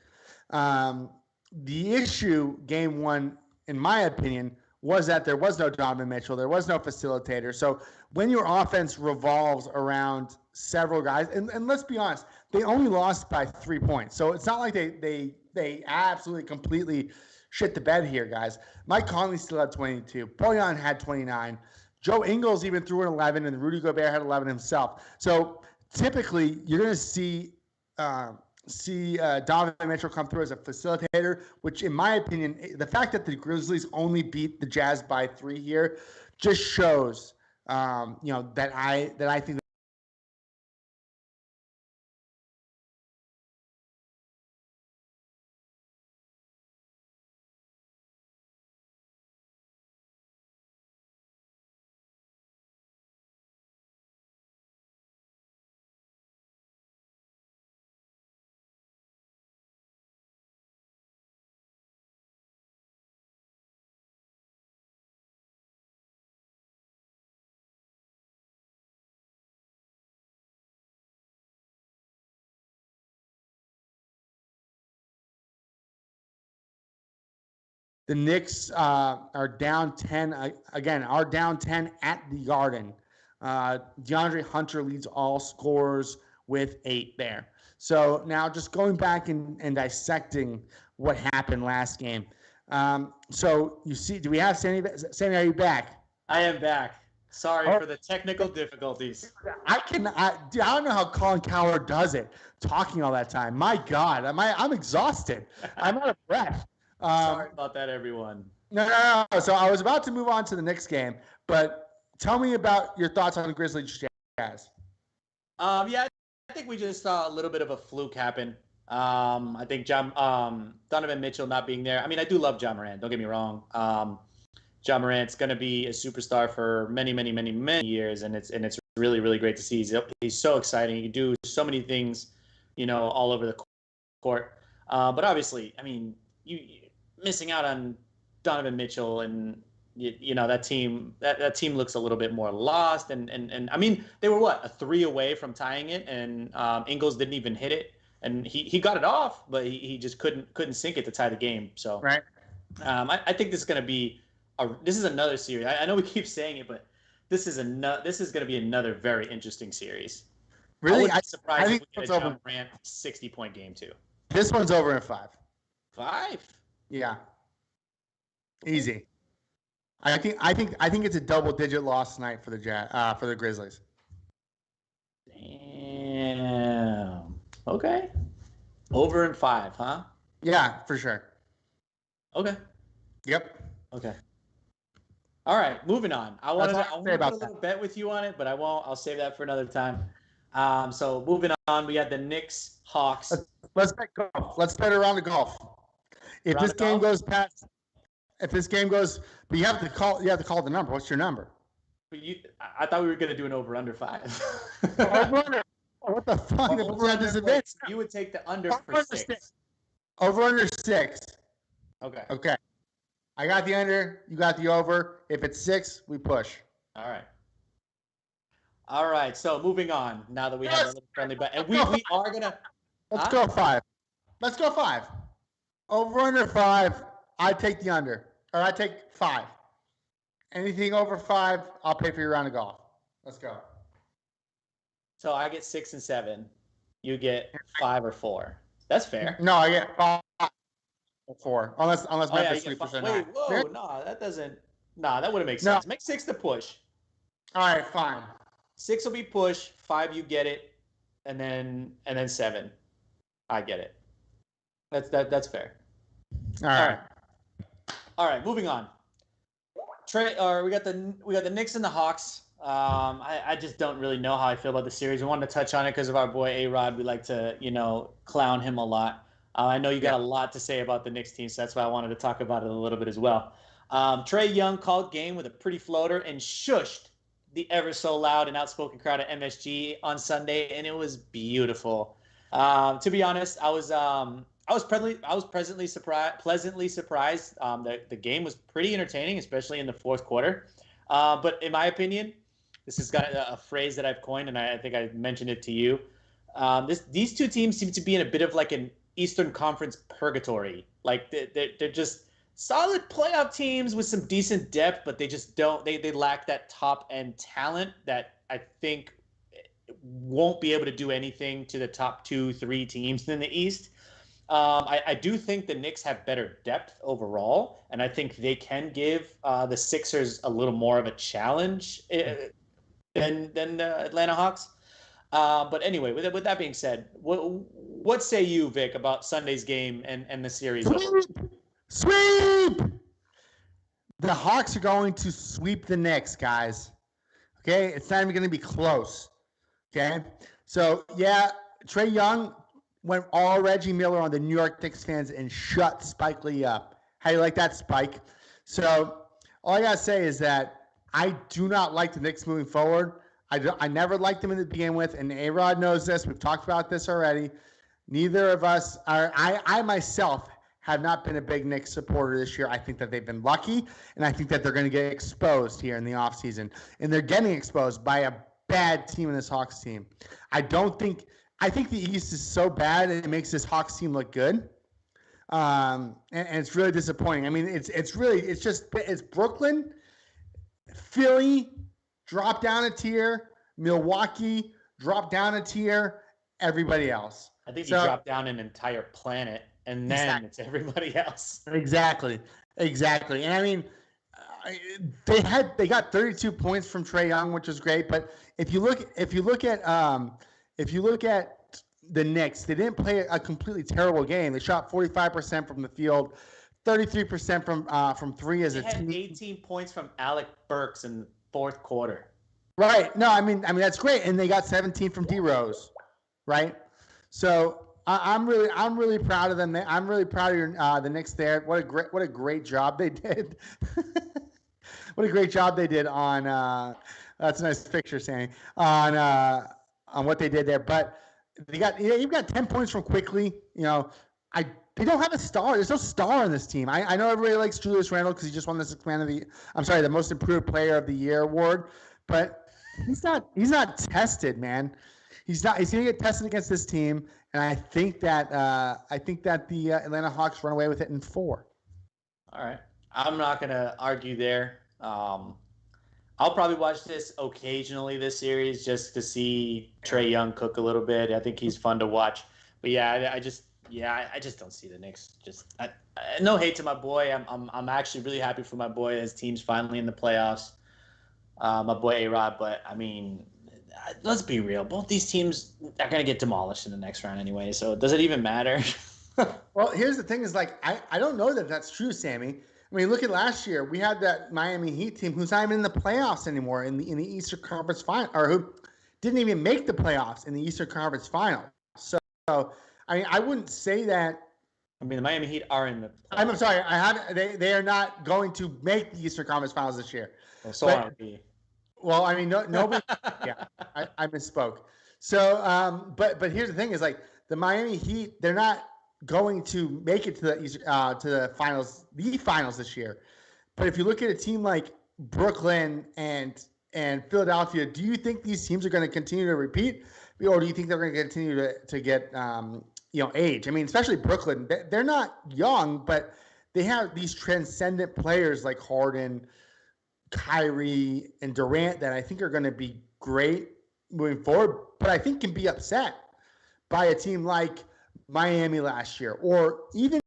The issue, Game 1, in my opinion, was that there was no Donovan Mitchell. There was no facilitator. So when your offense revolves around several guys, and let's be honest, they only lost by 3 points. So it's not like they absolutely completely shit the bed here, guys. Mike Conley still had 22. Bojan had 29. Joe Ingles even threw an 11, and Rudy Gobert had 11 himself. So typically, you're going to see Donovan Mitchell come through as a facilitator, which in my opinion, the fact that the Grizzlies only beat the Jazz by 3 here just shows, that I think the Knicks are down 10 again. Are down 10 at the Garden. DeAndre Hunter leads all scorers with 8 there. So now just going back and dissecting what happened last game. So you see, do we have Sammy? Sammy, are you back? I am back. Sorry for the technical difficulties. I don't know how Colin Cowherd does it, talking all that time. My God, I'm exhausted. I'm out of breath. Sorry about that, everyone. No. So I was about to move on to the next game, but tell me about your thoughts on the Grizzlies Jazz. Yeah, I think we just saw a little bit of a fluke happen. I think Donovan Mitchell not being there. I mean, I do love Ja Morant. Don't get me wrong. Ja Morant's going to be a superstar for many, many, many, many years, and it's really, really great to see. He's so exciting. He can do so many things, all over the court. But obviously, I mean, you missing out on Donovan Mitchell, and that team looks a little bit more lost. And I mean, they were a 3 away from tying it, and Ingles didn't even hit it, and he got it off, but he just couldn't sink it to tie the game. So right. I think this is going to be this is another series. I know we keep saying it, but this is going to be another very interesting series. Really, I wouldn't be surprised if we it's get a over. John Morant 60-point game too. This one's over in 5. 5? Yeah, easy. I think it's a double-digit loss tonight for the Grizzlies. Damn. Okay. Over in 5, huh? Yeah, for sure. Okay. Yep. Okay. All right, moving on. I want to put a about little bet with you on it, but I won't. I'll save that for another time. So moving on, we got the Knicks, Hawks. Let's bet golf. Let's bet around the golf. If Round this of game golf? goes past, but you have to call the number. What's your number? But I thought we were gonna do an over under 5. What the fuck? Over under disadvantage. You would take the under Over for under 6. Over under 6. Okay. Okay. I got the under. You got the over. If it's 6, we push. All right. All right. So moving on. Now that we have a little friendly bet, and we are gonna. Let's go 5. Let's go 5. Over under 5. I take the under, or I take 5. Anything over 5, I'll pay for your round of golf. Let's go. So I get 6 and 7. You get 5 or 4. That's fair. No, I get 5 or 4. Unless Oh, yeah, Memphis you get sleepers 5. are Wait, not. whoa, no, that doesn't. Nah, that wouldn't make No. sense. Make 6 the push. All right, fine. 6 will be push. 5 you get it, and then 7. I get it. That's fair. All right. All right, moving on. We got the Knicks and the Hawks. I just don't really know how I feel about the series. I wanted to touch on it because of our boy A-Rod. We like to, clown him a lot. I know you got a lot to say about the Knicks team, so that's why I wanted to talk about it a little bit as well. Trae Young called game with a pretty floater and shushed the ever so loud and outspoken crowd at MSG on Sunday, and it was beautiful. To be honest, I was pleasantly surprised. The game was pretty entertaining, especially in the fourth quarter. But in my opinion, this has got a phrase that I've coined, and I think I mentioned it to you. These two teams seem to be in a bit of like an Eastern Conference purgatory. Like they're just solid playoff teams with some decent depth, but they just don't. They lack that top end talent that I think won't be able to do anything to the top 2-3 teams in the East. I do think the Knicks have better depth overall, and I think they can give the Sixers a little more of a challenge than the Atlanta Hawks. But anyway, with that being said, what say you, Vic, about Sunday's game and the series? Sweep! The Hawks are going to sweep the Knicks, guys. Okay? It's not even going to be close. Okay? So, yeah, Trae Young went all Reggie Miller on the New York Knicks fans and shut Spike Lee up. How do you like that, Spike? So, all I got to say is that I do not like the Knicks moving forward. I never liked them to begin with, and A-Rod knows this. We've talked about this already. Neither of us are – I myself have not been a big Knicks supporter this year. I think that they've been lucky, and I think that they're going to get exposed here in the offseason. And they're getting exposed by a bad team in this Hawks team. I think the East is so bad it makes this Hawks team look good. And it's really disappointing. I mean, it's Brooklyn, Philly, drop down a tier, Milwaukee, drop down a tier, everybody else. I think you drop down an entire planet, and then it's everybody else. Exactly. And I mean, they got 32 points from Trae Young, which is great. But if you look at the Knicks, they didn't play a completely terrible game. They shot 45% from the field, 33% from three as a team. They had 18 points from Alec Burks in the fourth quarter. Right. No, I mean that's great, and they got 17 from D Rose, right? So I'm really proud of them. I'm really proud of the Knicks there. What a great job they did. What a great job they did on. That's a nice picture, Sammy. On what they did there, but you've got 10 points from Quickly. They don't have a star. There's no star on this team. I know everybody likes Julius Randle because he just won the Most Improved Player of the Year award, but he's not tested, man. He's going to get tested against this team, and I think that the Atlanta Hawks run away with it in 4. All right. I'm not gonna argue there. I'll probably watch this occasionally this series just to see Trae Young cook a little bit. I think he's fun to watch. But yeah, I just don't see the Knicks. No hate to my boy. I'm actually really happy for my boy. His team's finally in the playoffs. My boy A-Rod. But I mean, let's be real. Both these teams are gonna get demolished in the next round anyway. So does it even matter? Well, here's the thing: is like I don't know that that's true, Sammy. I mean, look at last year. We had that Miami Heat team who's not even in the playoffs anymore in the Eastern Conference Final, or who didn't even make the playoffs in the Eastern Conference Final. So I mean, I wouldn't say that. I mean, the Miami Heat are in the. I'm sorry. They are not going to make the Eastern Conference Finals this year. Well, so aren't we. Well, I mean, nobody. Yeah, I misspoke. So, but here's the thing: is like the Miami Heat, they're not going to make it to the finals this year. But if you look at a team like Brooklyn and Philadelphia, do you think these teams are going to continue to repeat, or do you think they're going to continue to get age? I mean, especially Brooklyn, they're not young, but they have these transcendent players like Harden, Kyrie, and Durant that I think are going to be great moving forward, but I think can be upset by a team like Miami last year, or even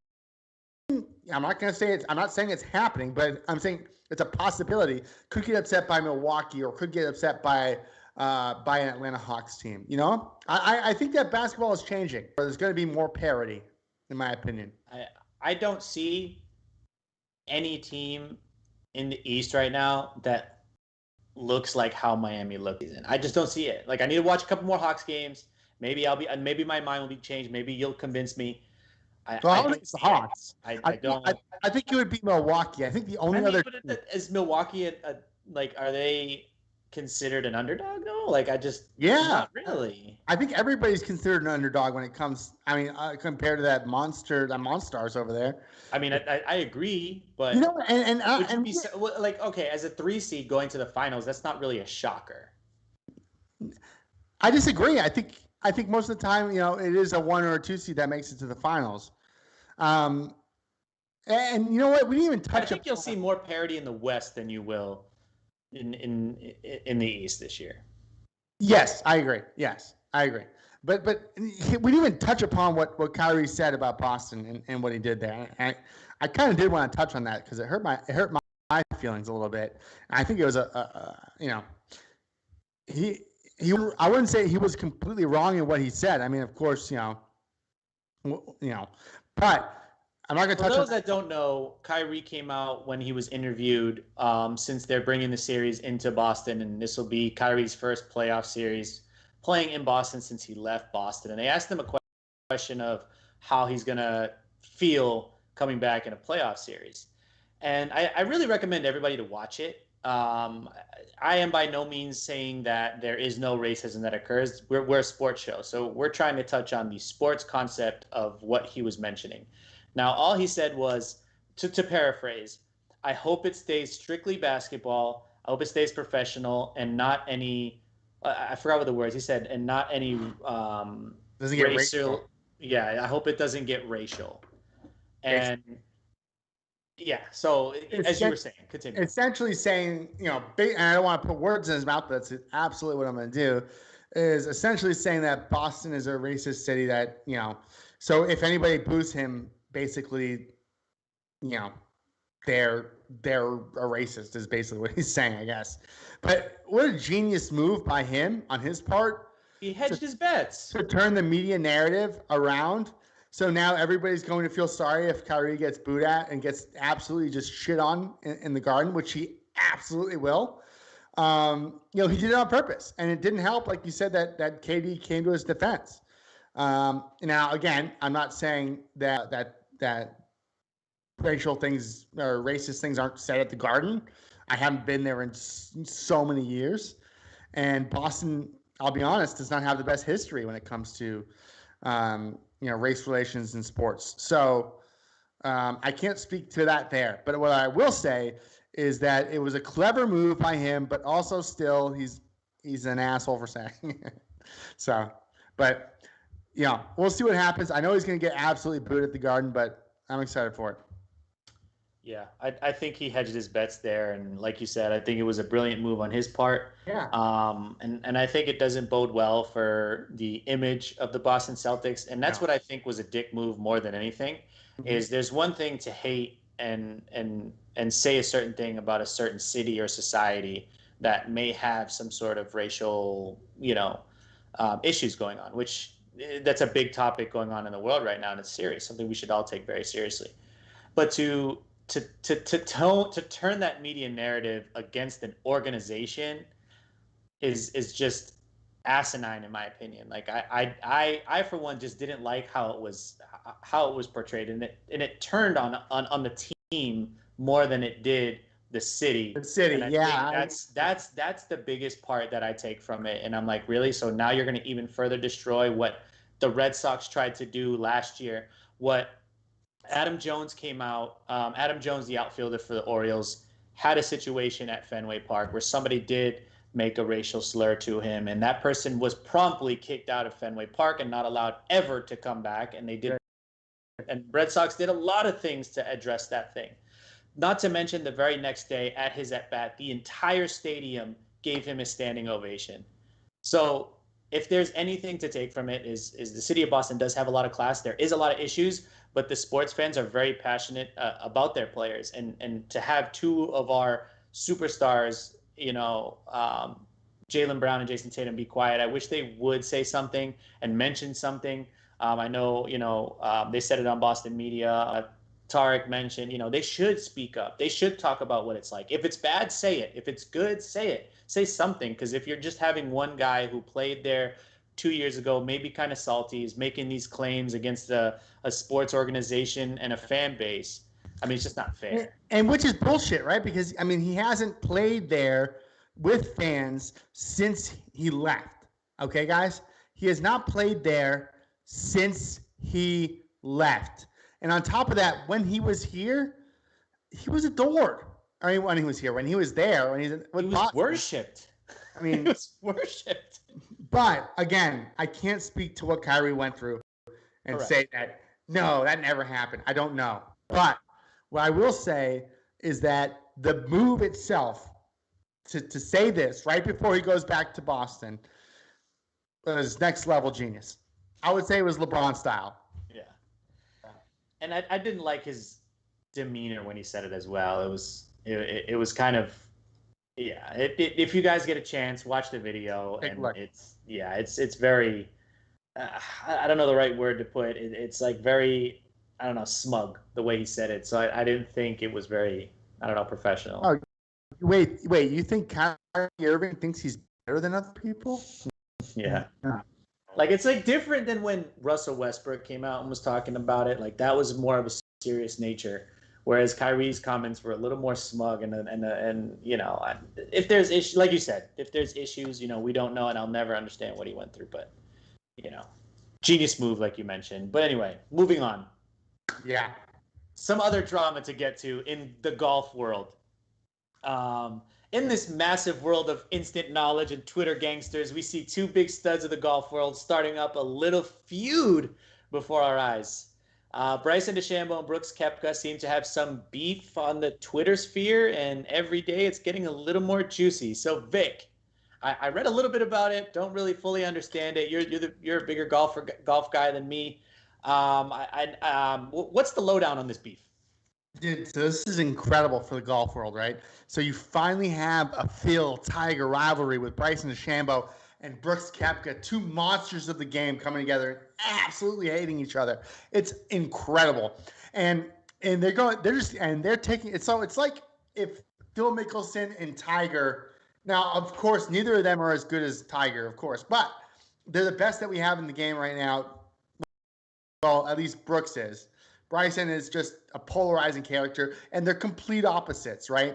I'm not saying it's happening, but I'm saying it's a possibility. Could get upset by Milwaukee, or could get upset by an Atlanta Hawks team. You know, I think that basketball is changing. There's going to be more parity, in my opinion. I don't see any team in the East right now that looks like how Miami looked. I just don't see it. Like, I need to watch a couple more Hawks games. Maybe maybe my mind will be changed. Maybe you'll convince me. I don't think it's the Hawks. I don't. I think it would be Milwaukee. I think the only other is Milwaukee. Are they considered an underdog? No, like not really. I think everybody's considered an underdog when it comes. I mean, compared to that Monstars over there. I mean, I agree, but okay, as a 3 seed going to the finals, that's not really a shocker. I disagree. I think most of the time, it is a 1 or a 2 seed that makes it to the finals. And you know what? We didn't even touch. I think you'll see more parity in the West than you will in the East this year. Yes, I agree. But we didn't even touch upon what Kyrie said about Boston and what he did there. I kind of did want to touch on that because it hurt my feelings a little bit. And I think it was I wouldn't say he was completely wrong in what he said. I mean, of course, but I'm not going to touch on those that don't know. Kyrie came out when he was interviewed, since they're bringing the series into Boston, and this will be Kyrie's first playoff series playing in Boston since he left Boston. And they asked him a question of how he's going to feel coming back in a playoff series. And I really recommend everybody to watch it. I am by no means saying that there is no racism that occurs. We're a sports show, so we're trying to touch on the sports concept of what he was mentioning. Now, all he said was, to paraphrase, I hope it stays strictly basketball. I hope it stays professional and not any, I forgot what the words he said, and not any doesn't get racial. Yeah, I hope it doesn't get racial. And yeah, so as you were saying, continue. Essentially saying, and I don't want to put words in his mouth, but that's absolutely what I'm going to do, is essentially saying that Boston is a racist city that, so if anybody boos him, basically, they're a racist is basically what he's saying, I guess. But what a genius move by him on his part. He hedged his bets. To turn the media narrative around. So now everybody's going to feel sorry if Kyrie gets booed at and gets absolutely just shit on in the Garden, which he absolutely will. He did it on purpose, and it didn't help, like you said, that KD came to his defense. Now, again, I'm not saying that racial things or racist things aren't said at the Garden. I haven't been there in so many years, and Boston, I'll be honest, does not have the best history when it comes to race relations in sports. So I can't speak to that there. But what I will say is that it was a clever move by him, but also still he's an asshole for saying it. So, but we'll see what happens. I know he's going to get absolutely booed at the Garden, but I'm excited for it. Yeah, I think he hedged his bets there, and like you said, I think it was a brilliant move on his part. Yeah. And I think it doesn't bode well for the image of the Boston Celtics, and that's No. what I think was a dick move more than anything. Is there's one thing to hate and say a certain thing about a certain city or society that may have some sort of racial, issues going on, which that's a big topic going on in the world right now, and it's serious, something we should all take very seriously. But to turn that media narrative against an organization is just asinine in my opinion. Like I for one just didn't like how it was portrayed, and it turned on the team more than it did the city. The city, and I yeah. think that's the biggest part that I take from it. And I'm like, really? So now you're going to even further destroy what the Red Sox tried to do last year? What Adam Jones came out. Adam Jones, the outfielder for the Orioles, had a situation at Fenway Park where somebody did make a racial slur to him, and that person was promptly kicked out of Fenway Park and not allowed ever to come back. And they did, and Red Sox did a lot of things to address that thing. Not to mention the very next day at his at bat, the entire stadium gave him a standing ovation. So if there's anything to take from it is the city of Boston does have a lot of class. There is a lot of issues, but the sports fans are very passionate about their players. And to have two of our superstars, Jaylen Brown and Jason Tatum, be quiet. I wish they would say something and mention something. I know, they said it on Boston media. Tarek mentioned, they should speak up. They should talk about what it's like. If it's bad, say it. If it's good, say it. Say something. Because if you're just having one guy who played there 2 years ago, maybe kind of salty, is making these claims against a sports organization and a fan base, I mean, it's just not fair. And which is bullshit, right? Because, I mean, he hasn't played there with fans since he left. Okay, guys? He has not played there since he left. And on top of that, when he was here, he was adored. I mean, when he was here, when he was there, when he was worshipped. I mean, he was worshipped. But again, I can't speak to what Kyrie went through and say that, no, that never happened. I don't know. But what I will say is that the move itself to say this right before he goes back to Boston was next level genius. I would say it was LeBron style. Yeah. And I didn't like his demeanor when he said it as well. It was kind of, yeah. If you guys get a chance, watch the video. It's very, I don't know the right word to put. It's like very, I don't know, smug the way he said it. So I didn't think it was very, I don't know, professional. Oh, wait. You think Kyrie Irving thinks he's better than other people? Yeah. Like, it's like different than when Russell Westbrook came out and was talking about it. Like, that was more of a serious nature, whereas Kyrie's comments were a little more smug and if there's issues, like you said, if there's issues, we don't know, and I'll never understand what he went through. But genius move, like you mentioned. But anyway, moving on. Yeah. Some other drama to get to in the golf world. In this massive world of instant knowledge and Twitter gangsters, we see two big studs of the golf world starting up a little feud before our eyes. Bryson DeChambeau and Brooks Koepka seem to have some beef on the Twitter sphere, and every day it's getting a little more juicy. So, Vic, I read a little bit about it. Don't really fully understand it. You're a bigger golf guy than me. What's the lowdown on this beef? Dude, so this is incredible for the golf world, right? So you finally have a Phil Tiger rivalry with Bryson DeChambeau and Brooks Koepka, two monsters of the game coming together and absolutely hating each other. It's incredible. And they're taking it. So it's like if Phil Mickelson and Tiger, now of course neither of them are as good as Tiger, of course, but they're the best that we have in the game right now. Well, at least Brooks is. Bryson is just a polarizing character, and they're complete opposites, right?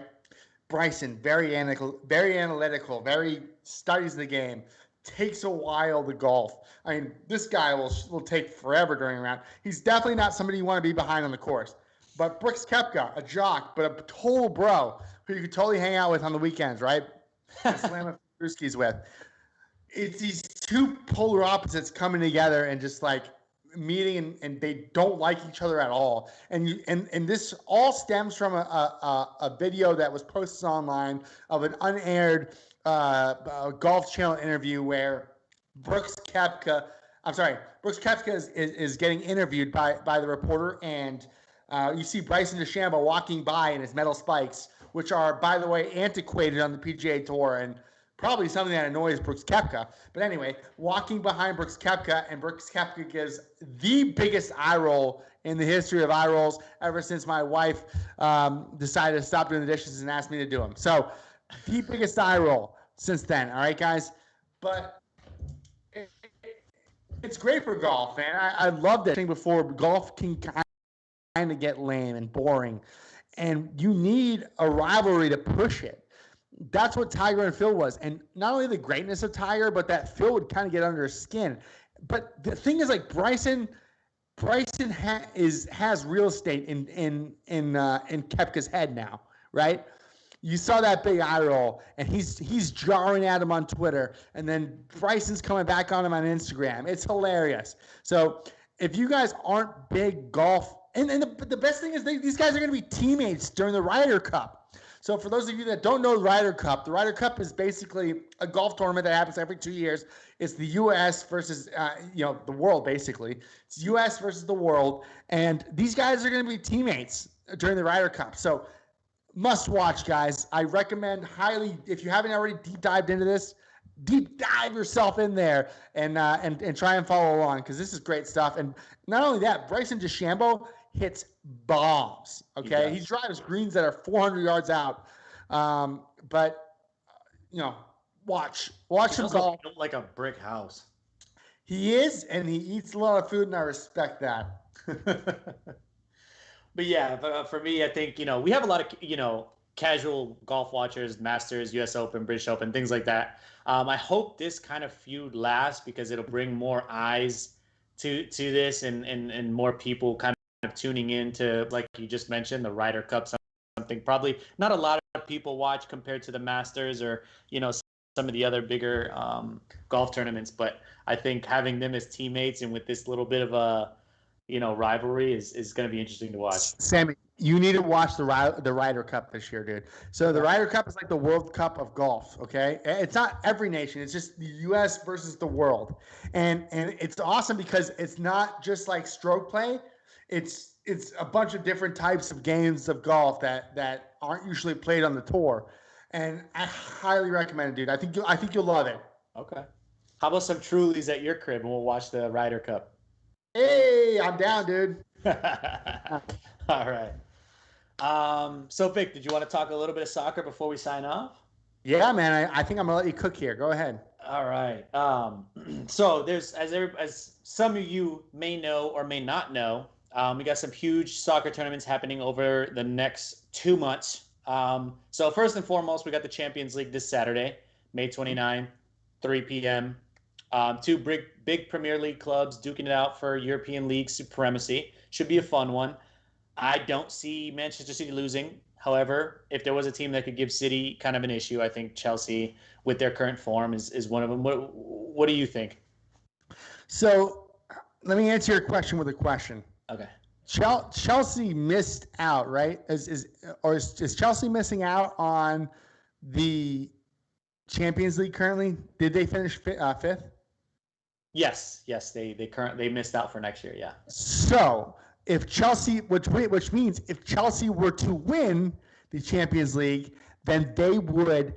Bryson, very analytical, very studies the game, takes a while to golf. I mean, this guy will take forever during a round. He's definitely not somebody you want to be behind on the course. But Brooks Koepka, a jock, but a total bro who you could totally hang out with on the weekends, right? Slam a few brewskis with. It's these two polar opposites coming together and just like meeting and they don't like each other at all. And this all stems from a video that was posted online of an unaired Golf Channel interview where Brooks Koepka is getting interviewed by the reporter, and you see Bryson DeChambeau walking by in his metal spikes, which are, by the way, antiquated on the PGA Tour and probably something that annoys Brooks Koepka. But anyway, walking behind Brooks Koepka, and Brooks Koepka gives the biggest eye roll in the history of eye rolls ever since my wife decided to stop doing the dishes and asked me to do them. So the biggest eye roll since then. All right, guys? But it's great for golf, man. I loved it. Before, golf can kind of get lame and boring, and you need a rivalry to push it. That's what Tiger and Phil was. And not only the greatness of Tiger, but that Phil would kind of get under his skin. But the thing is, like, Bryson has real estate in Koepka's head now, right? You saw that big eye roll, and he's jarring at him on Twitter, and then Bryson's coming back on him on Instagram. It's hilarious. So if you guys aren't big golf, and the best thing is these guys are going to be teammates during the Ryder Cup. So for those of you that don't know the Ryder Cup is basically a golf tournament that happens every 2 years. It's the U.S. versus the world, basically. It's U.S. versus the world, and these guys are going to be teammates during the Ryder Cup. So must watch, guys. I recommend highly, if you haven't already deep dived into this, deep dive yourself in there and try and follow along, because this is great stuff. And not only that, Bryson DeChambeau hits bombs. Okay, he drives greens that are 400 yards out. But watch him golf. Built like a brick house. He is, and he eats a lot of food, and I respect that. But yeah, for me, I think, we have a lot of, casual golf watchers, Masters, US Open, British Open, things like that. I hope this kind of feud lasts, because it'll bring more eyes to this and more people kind of tuning in to, like you just mentioned, the Ryder Cup, something probably not a lot of people watch compared to the Masters or, some of the other bigger golf tournaments. But I think having them as teammates and with this little bit of a, rivalry is going to be interesting to watch. Sammy, you need to watch the Ryder Cup this year, dude. So the Ryder Cup is like the World Cup of golf, okay? It's not every nation. It's just the U.S. versus the world. And it's awesome because it's not just like stroke play. It's a bunch of different types of games of golf that aren't usually played on the tour. And I highly recommend it, dude. I think you'll love it. Okay. How about some Trulies at your crib, and we'll watch the Ryder Cup? Hey, I'm down, dude. All right. So, Vic, did you want to talk a little bit of soccer before we sign off? Yeah, man. I think I'm gonna let you cook here. Go ahead. All right. So there's, as some of you may know or may not know, we got some huge soccer tournaments happening over the next 2 months. So first and foremost, we got the Champions League this Saturday, May 29, 3 p.m. Two big Premier League clubs duking it out for European League supremacy. Should be a fun one. I don't see Manchester City losing. However, if there was a team that could give City kind of an issue, I think Chelsea, with their current form, is one of them. What do you think? So let me answer your question with a question. Okay. Chelsea missed out, right? Is Chelsea missing out on the Champions League currently? Did they finish fifth? Yes. They missed out for next year. Yeah. So if Chelsea, which means if Chelsea were to win the Champions League, then they would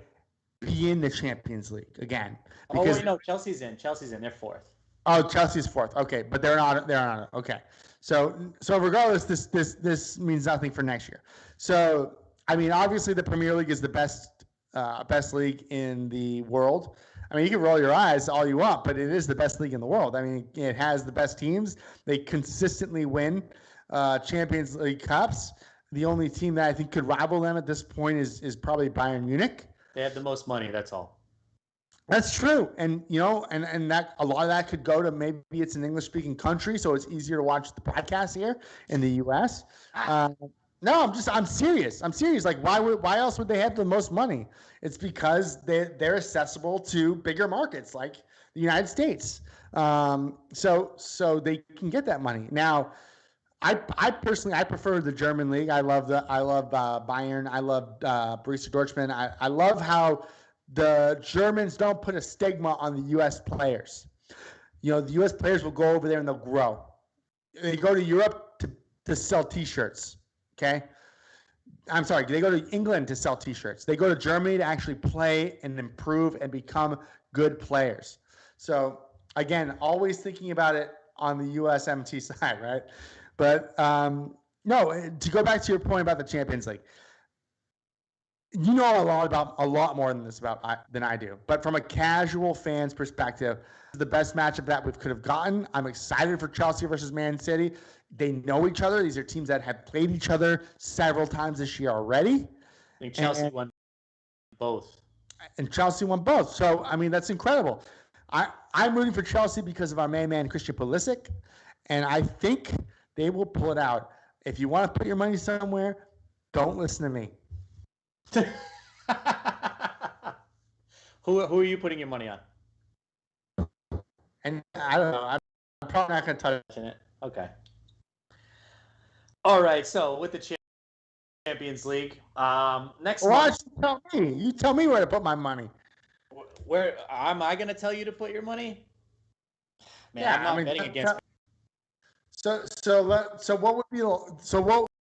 be in the Champions League again. Because, no, Chelsea's in. They're fourth. Oh, Chelsea's fourth. Okay, but they're on it. Okay. So regardless, this means nothing for next year. So I mean, obviously the Premier League is the best league in the world. I mean, you can roll your eyes all you want, but it is the best league in the world. I mean, it has the best teams. They consistently win Champions League cups. The only team that I think could rival them at this point is probably Bayern Munich. They have the most money. That's all. That's true, and and that a lot of that could go to maybe it's an English-speaking country, so it's easier to watch the podcast here in the U.S. No, I'm serious. Like, why else would they have the most money? It's because they're accessible to bigger markets like the United States. So they can get that money. Now, I personally prefer the German league. I love Bayern. I love Borussia Dortmund. I love how the Germans don't put a stigma on the U.S. players. The U.S. players will go over there and they'll grow. They go to Europe to sell T-shirts. Okay. I'm sorry. They go to England to sell T-shirts. They go to Germany to actually play and improve and become good players. So again, always thinking about it on the USMT side, right? But no, to go back to your point about the Champions League, you know a lot more than this than I do. But from a casual fan's perspective, the best matchup that we could have gotten. I'm excited for Chelsea versus Man City. They know each other. These are teams that have played each other several times this year already. I think Chelsea won both. And Chelsea won both. So, I mean, that's incredible. I'm rooting for Chelsea because of our main man, Christian Pulisic. And I think they will pull it out. If you want to put your money somewhere, don't listen to me. Who are you putting your money on? And I don't know. I'm probably not going to touch it. Okay. All right. So with the Champions League, next month. You tell me where to put my money. Where am I going to tell you to put your money? Man, I'm not betting against. So what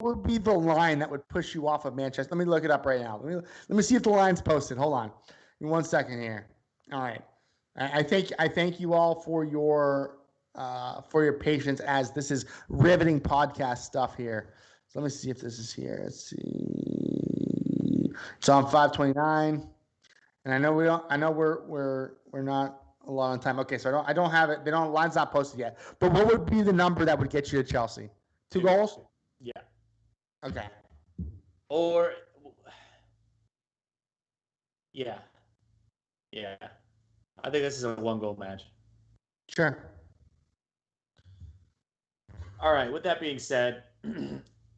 would be the line that would push you off of Manchester? Let me look it up right now. Let me see if the line's posted. Hold on. Give me 1 second here. All right. I thank you all for your patience as this is riveting podcast stuff here. So let me see if this is here. Let's see. It's on 529, and I know we're not a lot on time. Okay, so I don't have it. Line's not posted yet. But what would be the number that would get you to Chelsea? 2 goals? Yeah. Okay. Or yeah. I think this is a 1-goal match. Sure. All right. With that being said,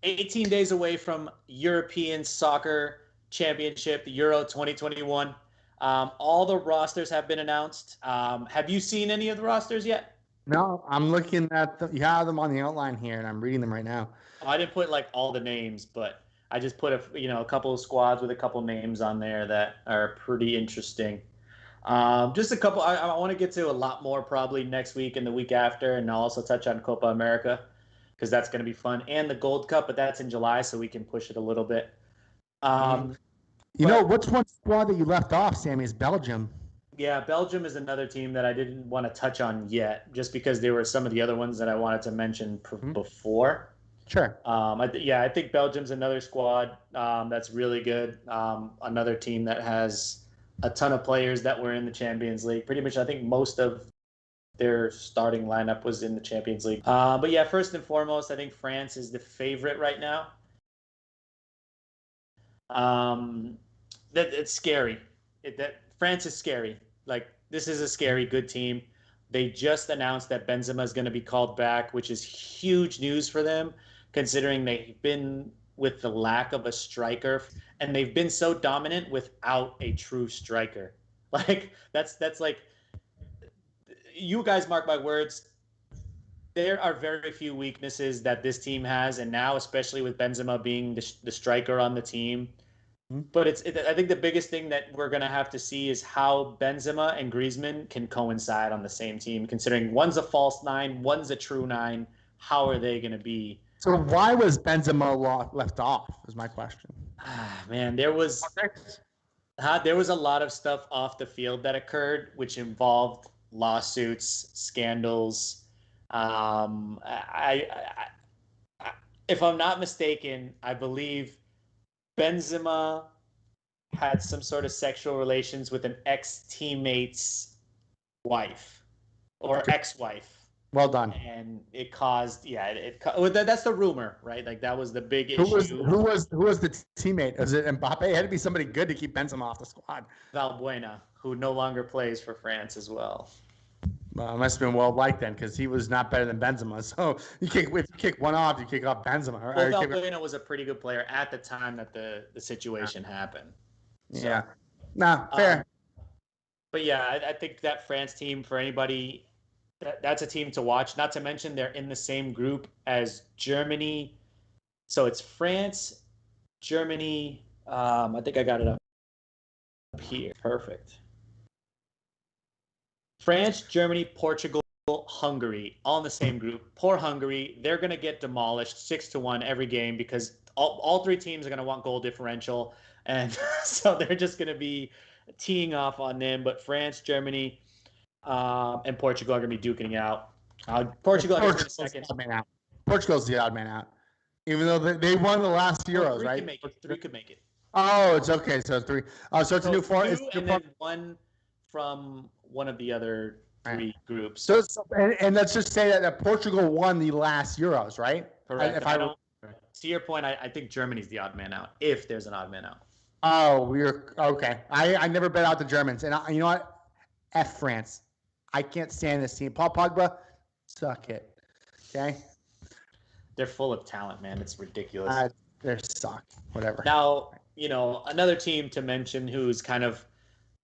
18 days away from European Soccer Championship, the Euro 2021. All the rosters have been announced. Have you seen any of the rosters yet? No, I'm looking at them. You have them on the outline here, and I'm reading them right now. I didn't put like all the names, but I just put a couple of squads with a couple names on there that are pretty interesting. Just a couple. I want to get to a lot more probably next week and the week after, and I'll also touch on Copa America because that's going to be fun, and the Gold Cup, but that's in July, so we can push it a little bit. What's one squad that you left off, Sammy, is Belgium. Yeah, Belgium is another team that I didn't want to touch on yet, just because there were some of the other ones that I wanted to mention before. Sure. I think Belgium's another squad that's really good. Another team that has a ton of players that were in the Champions League. Pretty much, I think most of their starting lineup was in the Champions League. But yeah, first and foremost, I think France is the favorite right now. That it's scary. That France is scary. Like, this is a scary, good team. They just announced that Benzema is going to be called back, which is huge news for them, considering they've been with the lack of a striker, and they've been so dominant without a true striker. Like, that's like, you guys mark my words, there are very few weaknesses that this team has, and now especially with Benzema being the striker on the team. But I think the biggest thing that we're going to have to see is how Benzema and Griezmann can coincide on the same team, considering one's a false 9, one's a true 9. How are they going to be? So why was Benzema left off is my question. Man, there was a lot of stuff off the field that occurred, which involved lawsuits, scandals. If I'm not mistaken, I believe Benzema had some sort of sexual relations with an ex-teammate's wife or ex-wife. Well done. And it caused, that's the rumor, right? Like, that was the big issue. Who was the teammate? Was it Mbappe? It had to be somebody good to keep Benzema off the squad. Valbuena, who no longer plays for France as well. Well, it must have been well liked then, because he was not better than Benzema. So if you kick one off, you kick off Benzema. Well, Valbuena was a pretty good player at the time that the situation happened. So, yeah. Nah, fair. But yeah, I think that France team, for anybody, that's a team to watch. Not to mention they're in the same group as Germany. So it's France, Germany. I think I got it up here. Perfect. France, Germany, Portugal, Hungary, all in the same group. Poor Hungary. They're going to get demolished 6-1 every game because all three teams are going to want goal differential. And so they're just going to be teeing off on them. But France, Germany, and Portugal are going to be duking it out. Portugal is second. Portugal's the odd man out. Even though they won the last Euros, three right? Can make it. Three could make it. Oh, it's okay. So it's 3. Oh, so it's a new four. Two and then one from one of the other three groups. So and let's just say that Portugal won the last Euros, right? Correct. To your point, I think Germany's the odd man out, if there's an odd man out. Oh, we're okay. I never bet out the Germans, and you know what? F France. I can't stand this team. Paul Pogba, suck it. Okay. They're full of talent, man. It's ridiculous. They're suck. Whatever. Now, another team to mention who's kind of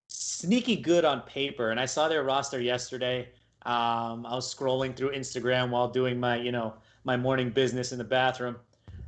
sneaky good on paper, and I saw their roster yesterday. I was scrolling through Instagram while doing my morning business in the bathroom,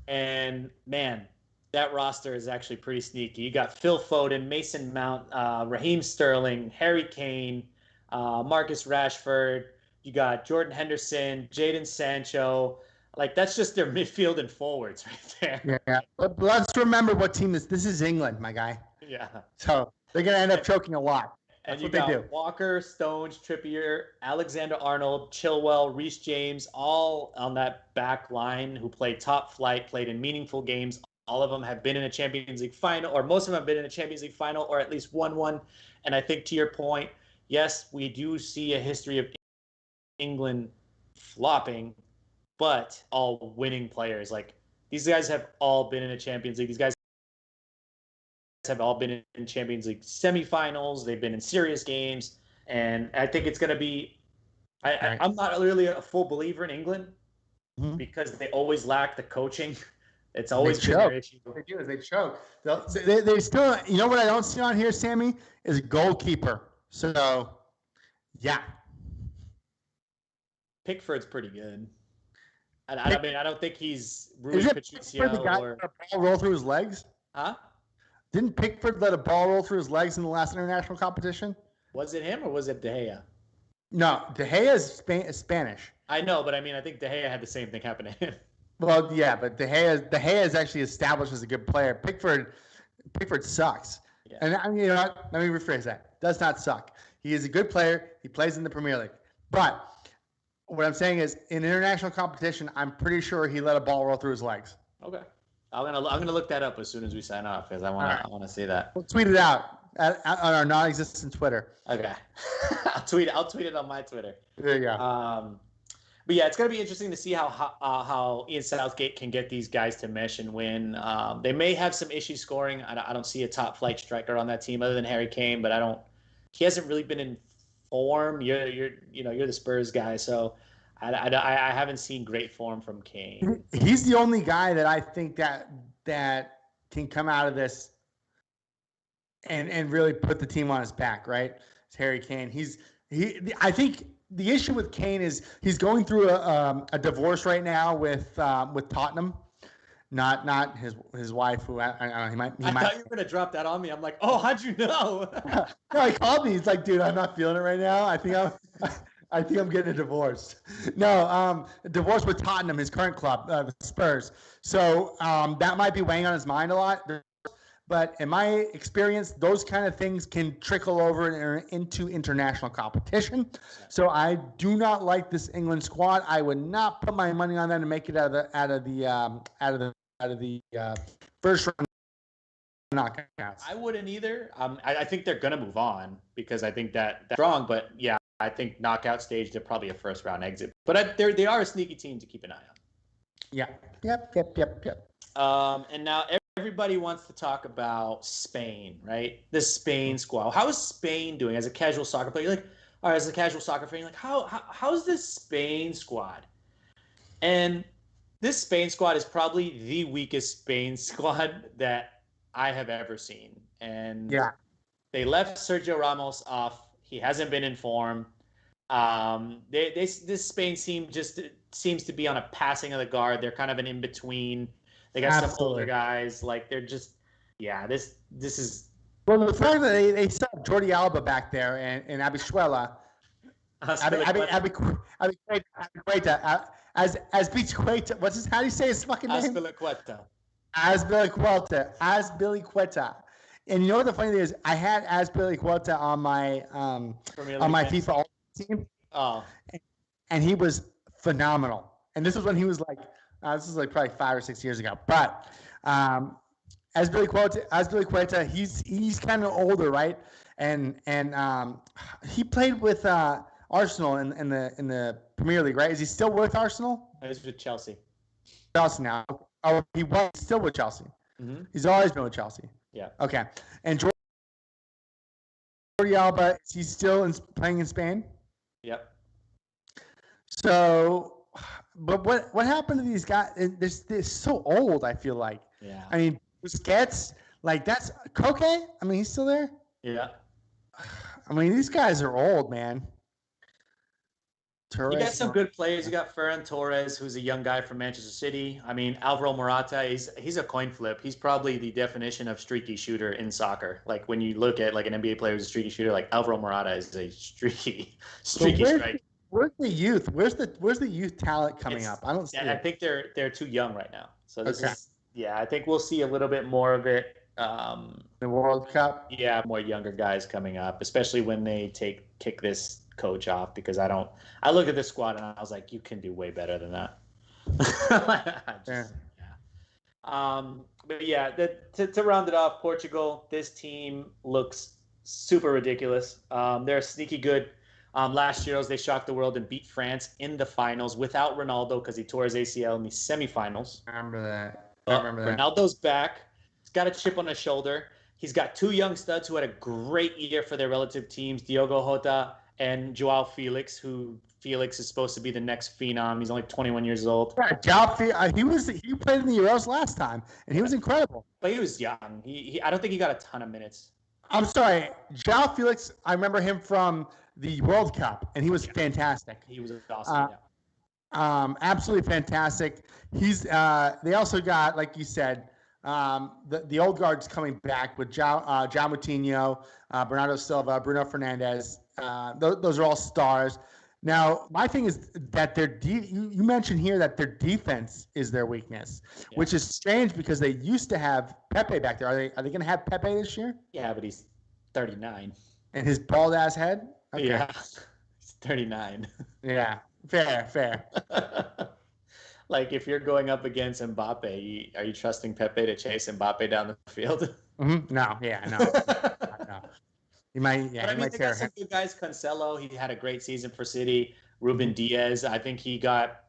and man, that roster is actually pretty sneaky. You got Phil Foden, Mason Mount, Raheem Sterling, Harry Kane, Marcus Rashford. You got Jordan Henderson, Jadon Sancho. Like, that's just their midfield and forwards right there. Yeah, but let's remember what team this is. England, my guy. Yeah. So they're gonna end up choking a lot. That's what they do. Walker, Stones, Trippier, Alexander-Arnold, Chilwell, Reece James, all on that back line who played top flight, played in meaningful games. All of them have been in a Champions League final, or most of them have been in a Champions League final, or at least won one. And I think to your point, yes, we do see a history of England flopping, but all winning players. Like, these guys have all been in a Champions League. These guys have all been in Champions League semifinals. They've been in serious games. And I think it's going to be I'm not really a full believer in England because they always lack the coaching. It's always been their issue. What they do is they choke. They still, what I don't see on here, Sammy, is goalkeeper. So, yeah. Pickford's pretty good. I mean, I don't think he's Rui Patricio. The guy let a ball roll through his legs? Huh? Didn't Pickford let a ball roll through his legs in the last international competition? Was it him or was it De Gea? No, De Gea is Spanish. I know, but I mean, I think De Gea had the same thing happen to him. Well, yeah, but De Gea is actually established as a good player. Pickford sucks. Yeah. And I mean, let me rephrase that. Does not suck. He is a good player. He plays in the Premier League. But what I'm saying is, in international competition, I'm pretty sure he let a ball roll through his legs. Okay, I'm gonna look that up as soon as we sign off because I want to see that. We'll tweet it out on our non-existent Twitter. Okay, I'll tweet it on my Twitter. There you go. But yeah, it's gonna be interesting to see how Ian Southgate can get these guys to mesh and win. They may have some issues scoring. I don't see a top flight striker on that team other than Harry Kane, but he hasn't really been in form. You're the Spurs guy, so I haven't seen great form from Kane. He's the only guy that I think that can come out of this and really put the team on his back, right? It's Harry Kane. I think the issue with Kane is he's going through a divorce right now with Tottenham. Not his wife, who I don't know, he might. I thought you were gonna drop that on me. I'm like, oh, how'd you know? No, he called me. He's like, dude, I'm not feeling it right now. I think I'm getting a divorce. No, divorce with Tottenham, his current club, the Spurs. So that might be weighing on his mind a lot. But in my experience, those kind of things can trickle over into international competition. So I do not like this England squad. I would not put my money on them to make it out of the first round knockouts. I wouldn't either. I think they're gonna move on because I think that's strong. But yeah, I think knockout stage they're probably a first round exit. But they are a sneaky team to keep an eye on. Yeah. Yep. And now everybody wants to talk about Spain, right? The Spain squad. How is Spain doing as a casual soccer player? You're like, all right, as a casual soccer fan, you're like, how's this Spain squad? And this Spain squad is probably the weakest Spain squad that I have ever seen. And they left Sergio Ramos off He hasn't been in form. This Spain team just seems to be on a passing of the guard. They're kind of an in between. They got some older guys. Like they're just, this is. Well, the fact that they still have Jordi Alba back there and Abichuela. Abiqueta. What's his? How do you say his fucking name? Azpilicueta. And you know what the funny thing is? I had Azpilicueta on my FIFA Ultimate team. Oh. And he was phenomenal. And this was when he was like, this is like probably 5 or 6 years ago. But Azpilicueta, he's kind of older, right? And he played with Arsenal in the Premier League, right? Is he still with Arsenal? He's with Chelsea. Chelsea now. Oh, he was still with Chelsea. Mm-hmm. He's always been with Chelsea. Yeah. Okay. And Jordi Alba, is he still playing in Spain? Yep. So, but what happened to these guys? They're so old, I feel like. Yeah. I mean, Busquets, like that's Koke. I mean, he's still there. Yeah. I mean, these guys are old, man. You got some good players. You got Ferran Torres, who's a young guy from Manchester City. I mean, Alvaro Morata, he's a coin flip. He's probably the definition of streaky shooter in soccer. Like when you look at like an NBA player who's a streaky shooter, like Alvaro Morata is a streaky striker. Where's the youth? Where's the youth talent coming up? I don't see. I think they're too young right now. So this is I think we'll see a little bit more of it. The World Cup. Yeah, more younger guys coming up, especially when they kick this coach off, because I looked at this squad and I was like, you can do way better than that. But yeah, to round it off, Portugal, this team looks super ridiculous. They're sneaky good. Last Euros, they shocked the world and beat France in the finals without Ronaldo because he tore his ACL in the semifinals. I remember that. Ronaldo's back. He's got a chip on his shoulder. He's got two young studs who had a great year for their relative teams, Diogo Jota and Joao Felix, who Felix is supposed to be the next phenom. He's only 21 years old. Right, Joao Felix, he played in the Euros last time, and he was incredible. But he was young. I don't think he got a ton of minutes. I'm sorry, Joao Felix. I remember him from the World Cup, and he was fantastic. He was awesome. Absolutely fantastic. He's. They also got, like you said, the old guard's coming back with João Moutinho, Bernardo Silva, Bruno Fernandes. Those are all stars. Now, my thing is that you mentioned here that their defense is their weakness, which is strange because they used to have Pepe back there. Are they going to have Pepe this year? Yeah, but he's 39. And his bald ass head? Okay. Yeah, he's 39. Yeah, fair. Like, if you're going up against Mbappe, are you trusting Pepe to chase Mbappe down the field? Mm-hmm. No. He might they got some good guys. Cancelo, he had a great season for City. Ruben Diaz, I think he got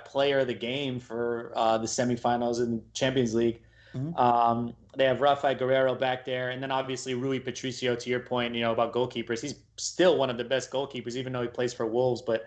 player of the game for the semifinals in Champions League. Mm-hmm. They have Rafael Guerrero back there, and then obviously Rui Patricio. To your point, about goalkeepers, he's still one of the best goalkeepers, even though he plays for Wolves. But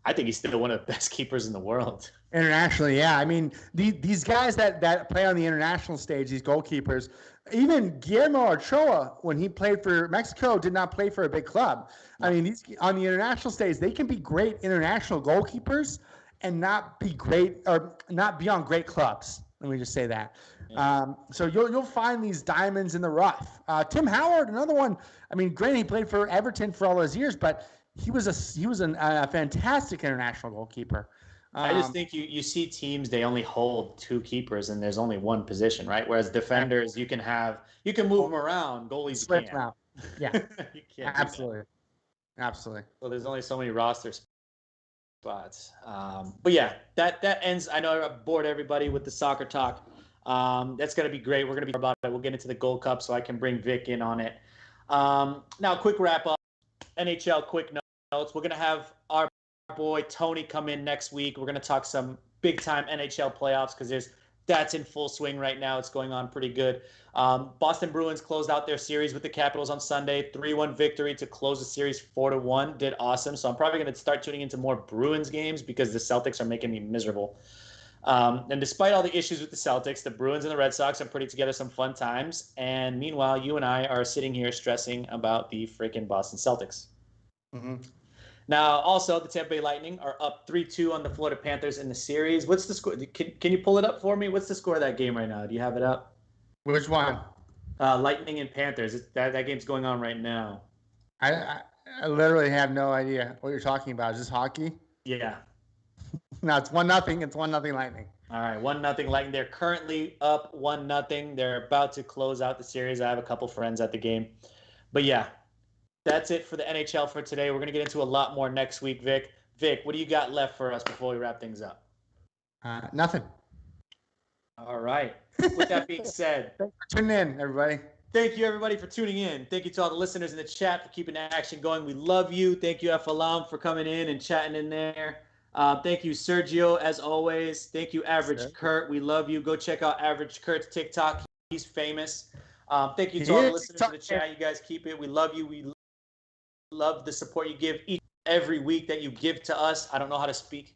I think he's still one of the best keepers in the world. Internationally, yeah. I mean, these guys that play on the international stage, these goalkeepers, even Guillermo Ochoa, when he played for Mexico, did not play for a big club. I mean, on the international stage, they can be great international goalkeepers and not be great or not be on great clubs. Let me just say that. Yeah. So you'll find these diamonds in the rough. Tim Howard, another one. I mean, granted, he played for Everton for all those years, but he was a fantastic international goalkeeper. I just think you see teams, they only hold two keepers and there's only one position, right? Whereas defenders, you can move them around. Goalies can't. Out. Yeah, you can't. Absolutely. So there's only so many roster spots. But yeah, that ends. I know I bored everybody with the soccer talk. That's gonna be great. We're gonna be about it. We'll get into the Gold Cup so I can bring Vic in on it. Now, quick wrap up. NHL quick notes. We're gonna have our boy Tony come in next week. We're going to talk some big time NHL playoffs because that's in full swing right now. It's going on pretty good. Boston Bruins closed out their series with the Capitals on Sunday, 3-1 victory to close the series 4-1. Did awesome. So I'm probably going to start tuning into more Bruins games because the Celtics are making me miserable. And despite all the issues with the Celtics, the Bruins and the Red Sox are putting together some fun times. And meanwhile, you and I are sitting here stressing about the freaking Boston Celtics. Mm-hmm. Now, also, the Tampa Bay Lightning are up 3-2 on the Florida Panthers in the series. What's the score? Can you pull it up for me? What's the score of that game right now? Do you have it up? Which one? Lightning and Panthers. That game's going on right now. I literally have no idea what you're talking about. Is this hockey? Yeah. No, it's 1-0. It's 1-0 Lightning. All right, 1-0 Lightning. They're currently up 1-0. They're about to close out the series. I have a couple friends at the game. But yeah, that's it for the NHL for today. We're going to get into a lot more next week, Vic. Vic, what do you got left for us before we wrap things up? Nothing. All right. With that being said, Thanks for tuning in, everybody. thank you, everybody, for tuning in. Thank you to all the listeners in the chat for keeping the action going. We love you. Thank you, Falam, for coming in and chatting in there. Thank you, Sergio, as always. Thank you, Average Kurt. We love you. Go check out Average Kurt's TikTok. He's famous. Thank you to all the listeners in the chat. You guys keep it. We love you. We love the support you give every week that you give to us. I don't know how to speak.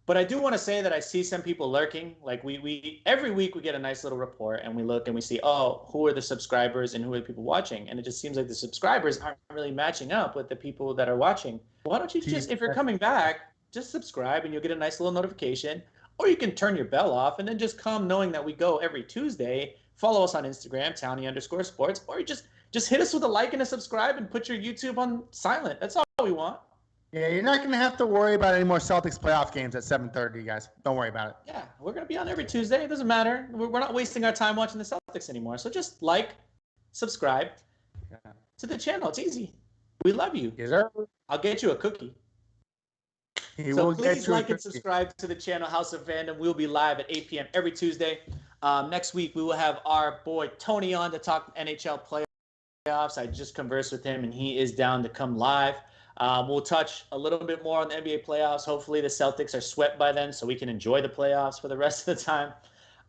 But I do want to say that I see some people lurking. Like we every week we get a nice little report and we look and we see, oh, who are the subscribers and who are the people watching? And it just seems like the subscribers aren't really matching up with the people that are watching. Why don't you just, if you're coming back, just subscribe and you'll get a nice little notification. Or you can turn your bell off and then just come knowing that we go every Tuesday. Follow us on Instagram, Townie_sports, or you just hit us with a like and a subscribe and put your YouTube on silent. That's all we want. Yeah, you're not going to have to worry about any more Celtics playoff games at 7:30, guys. Don't worry about it. Yeah, we're going to be on every Tuesday. It doesn't matter. We're not wasting our time watching the Celtics anymore. So just like, subscribe to the channel. It's easy. We love you. Yes, sir. I'll get you a cookie. So please like and subscribe to the channel House of Fandom. We'll be live at 8 p.m. every Tuesday. Next week, we will have our boy Tony on to talk NHL playoffs. I just conversed with him, and he is down to come live. We'll touch a little bit more on the NBA playoffs. Hopefully the Celtics are swept by then so we can enjoy the playoffs for the rest of the time.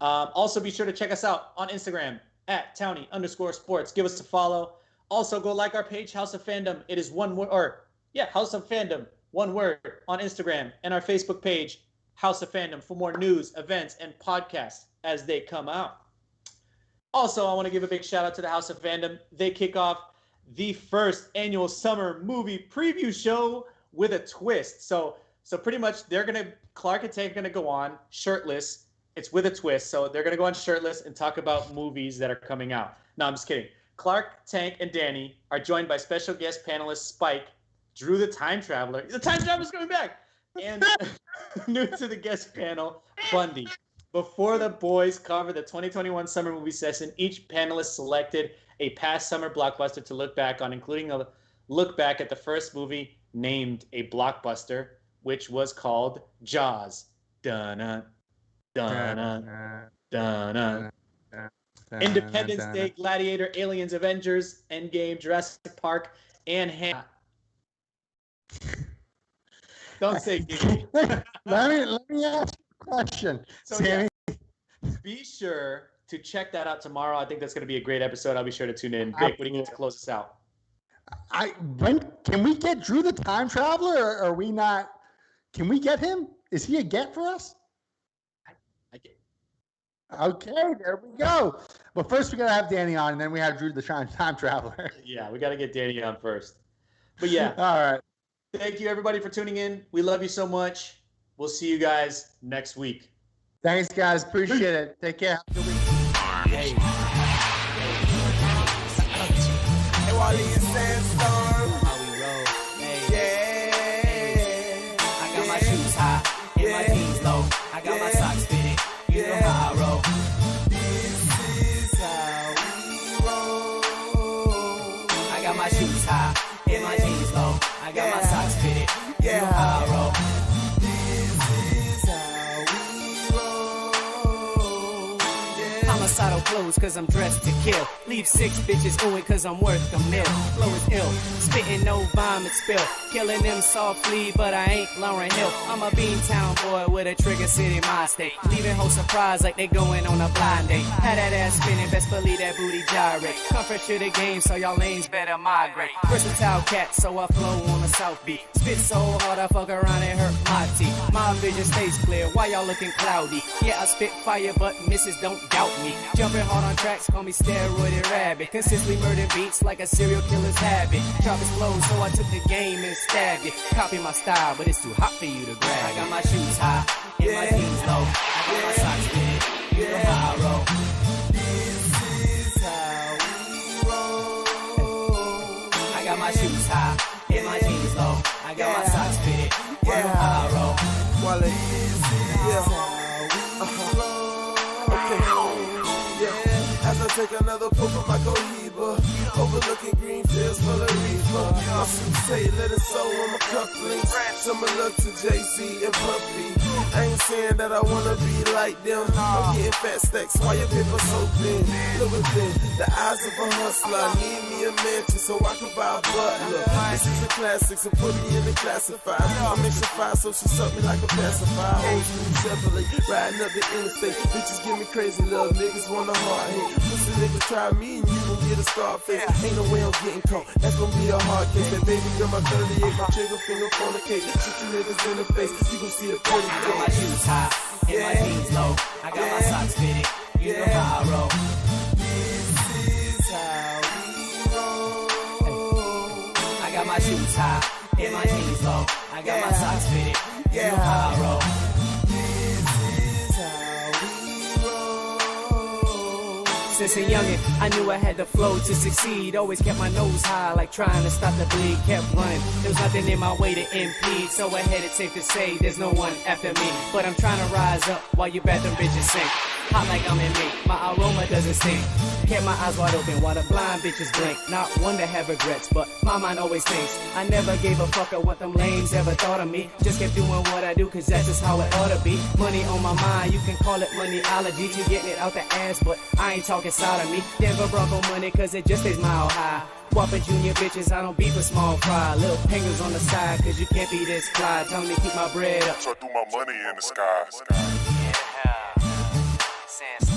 Also, be sure to check us out on Instagram at Townie_sports. Give us a follow. Also, go like our page, House of Fandom. It is House of Fandom, one word, on Instagram. And our Facebook page, House of Fandom, for more news, events, and podcasts as they come out. Also, I want to give a big shout out to the House of Fandom. They kick off the first annual summer movie preview show with a twist. So pretty much Clark and Tank are gonna go on shirtless. It's with a twist. So they're gonna go on shirtless and talk about movies that are coming out. No, I'm just kidding. Clark, Tank, and Danny are joined by special guest panelist Spike, Drew the Time Traveler. The Time Traveler's coming back. And new to the guest panel, Bundy. Before the boys cover the 2021 summer movie session, each panelist selected a past summer blockbuster to look back on, including a look back at the first movie named a blockbuster, which was called Jaws. Dun-na, dun-na, dun-na. Independence Day, Gladiator, Aliens, Avengers, Endgame, Jurassic Park, and Don't say giggity. let me ask you a question. So, Sammy. Be sure to check that out tomorrow. I think that's going to be a great episode. I'll be sure to tune in. Vic, what do you need to close us out? Can we get Drew the Time Traveler, or are we not? Can we get him? Is he a get for us? I get. Okay, there we go. But first, we got to have Danny on, and then we have Drew the Time Traveler. Yeah, we got to get Danny on first. But yeah. All right. Thank you, everybody, for tuning in. We love you so much. We'll see you guys next week. Thanks, guys. Appreciate it. Take care. Have a good week. Hey, Wally and Sandstorm. How we roll. Hey. Yeah. I got my shoes high and my jeans low. I got my socks fitted. You know how I roll. This is how we roll. I got my shoes high and my jeans low. I got my socks fitted. You know how I roll. This is how we roll. Yeah. Homicidal clothes cause I'm dressed to kill. Leave 6 bitches oohing cause I'm worth a mill. Flow is ill, spitting no vomit spill. Killing them softly, but I ain't Lauryn Hill. I'm a Beantown boy with a Trigger City mind state. Leaving hoes surprised like they going on a blind date. Had that ass spinning, best believe that booty gyrate. Come fresh to the game, so y'all lanes better migrate. Versatile cat, so I flow on a South Beat. Spit so hard I fuck around and hurt my teeth. My vision stays clear, why y'all looking cloudy? Yeah, I spit fire, but misses don't doubt me. Jumping hard on tracks, call me steroided rabbit. Consistently murdering beats like a serial killer's habit. Drop his flow, so I took the game and stabbed it. Copy my style, but it's too hot for you to grab. I got my shoes high, and my jeans low. I got my socks fitted, you know how I roll. This is how we roll. I got my shoes high, and my jeans low. I got my socks fitted, you know how I roll. Wale. Okay. Yeah. As I take another pull from my Cohiba, overlooking green fields full of reefer. My suit say let it sow on my cufflinks. Summer look to Jay-Z and Puffy. I ain't saying that I wanna be like them. I'm getting fat stacks, why your paper so thin? Look within the eyes of a hustler. I need me a mansion so I can buy a butler. This is a classic, so put me in the classified. I mix a fire so she suck me like a pacifier. Old school Chevrolet, riding up the interstate. Bitches give me crazy love, niggas want a hard hit. Pussy niggas try me and you gon' get a scar face. Ain't no way I'm getting caught, that's gon' be a hard case. That baby girl, my 38, my trigger finger on the cake. Shoot you niggas in the face, you gon' see a pretty I got my shoes high, and my jeans low. I got my socks fitted, you know how I roll. This is how we roll. I got my shoes high, and my jeans low. I got my socks fitted, you know how I roll. This is how we roll. Since a youngin', I knew I had the flow to succeed. Always kept my nose high, like trying to stop the bleed. Kept running, there was nothing in my way to impede. So ahead, it's safe to say there's no one after me. But I'm trying to rise up while you bathroom bitches sink. Hot like I'm in me, my aroma doesn't stink. Kept my eyes wide open while the blind bitches blink. Not one to have regrets, but my mind always thinks. I never gave a fuck at what them lames ever thought of me. Just kept doing what I do, cause that's just how it ought to be. Money on my mind, you can call it moneyology. You getting it out the ass, but I ain't talking side of me. Denver Bronco money, cause it just stays mile high. Whopper junior bitches, I don't beef with small fry. Little fingers on the side, cause you can't be this fly. Tell me to keep my bread up. So I threw my money in the sky. Sense.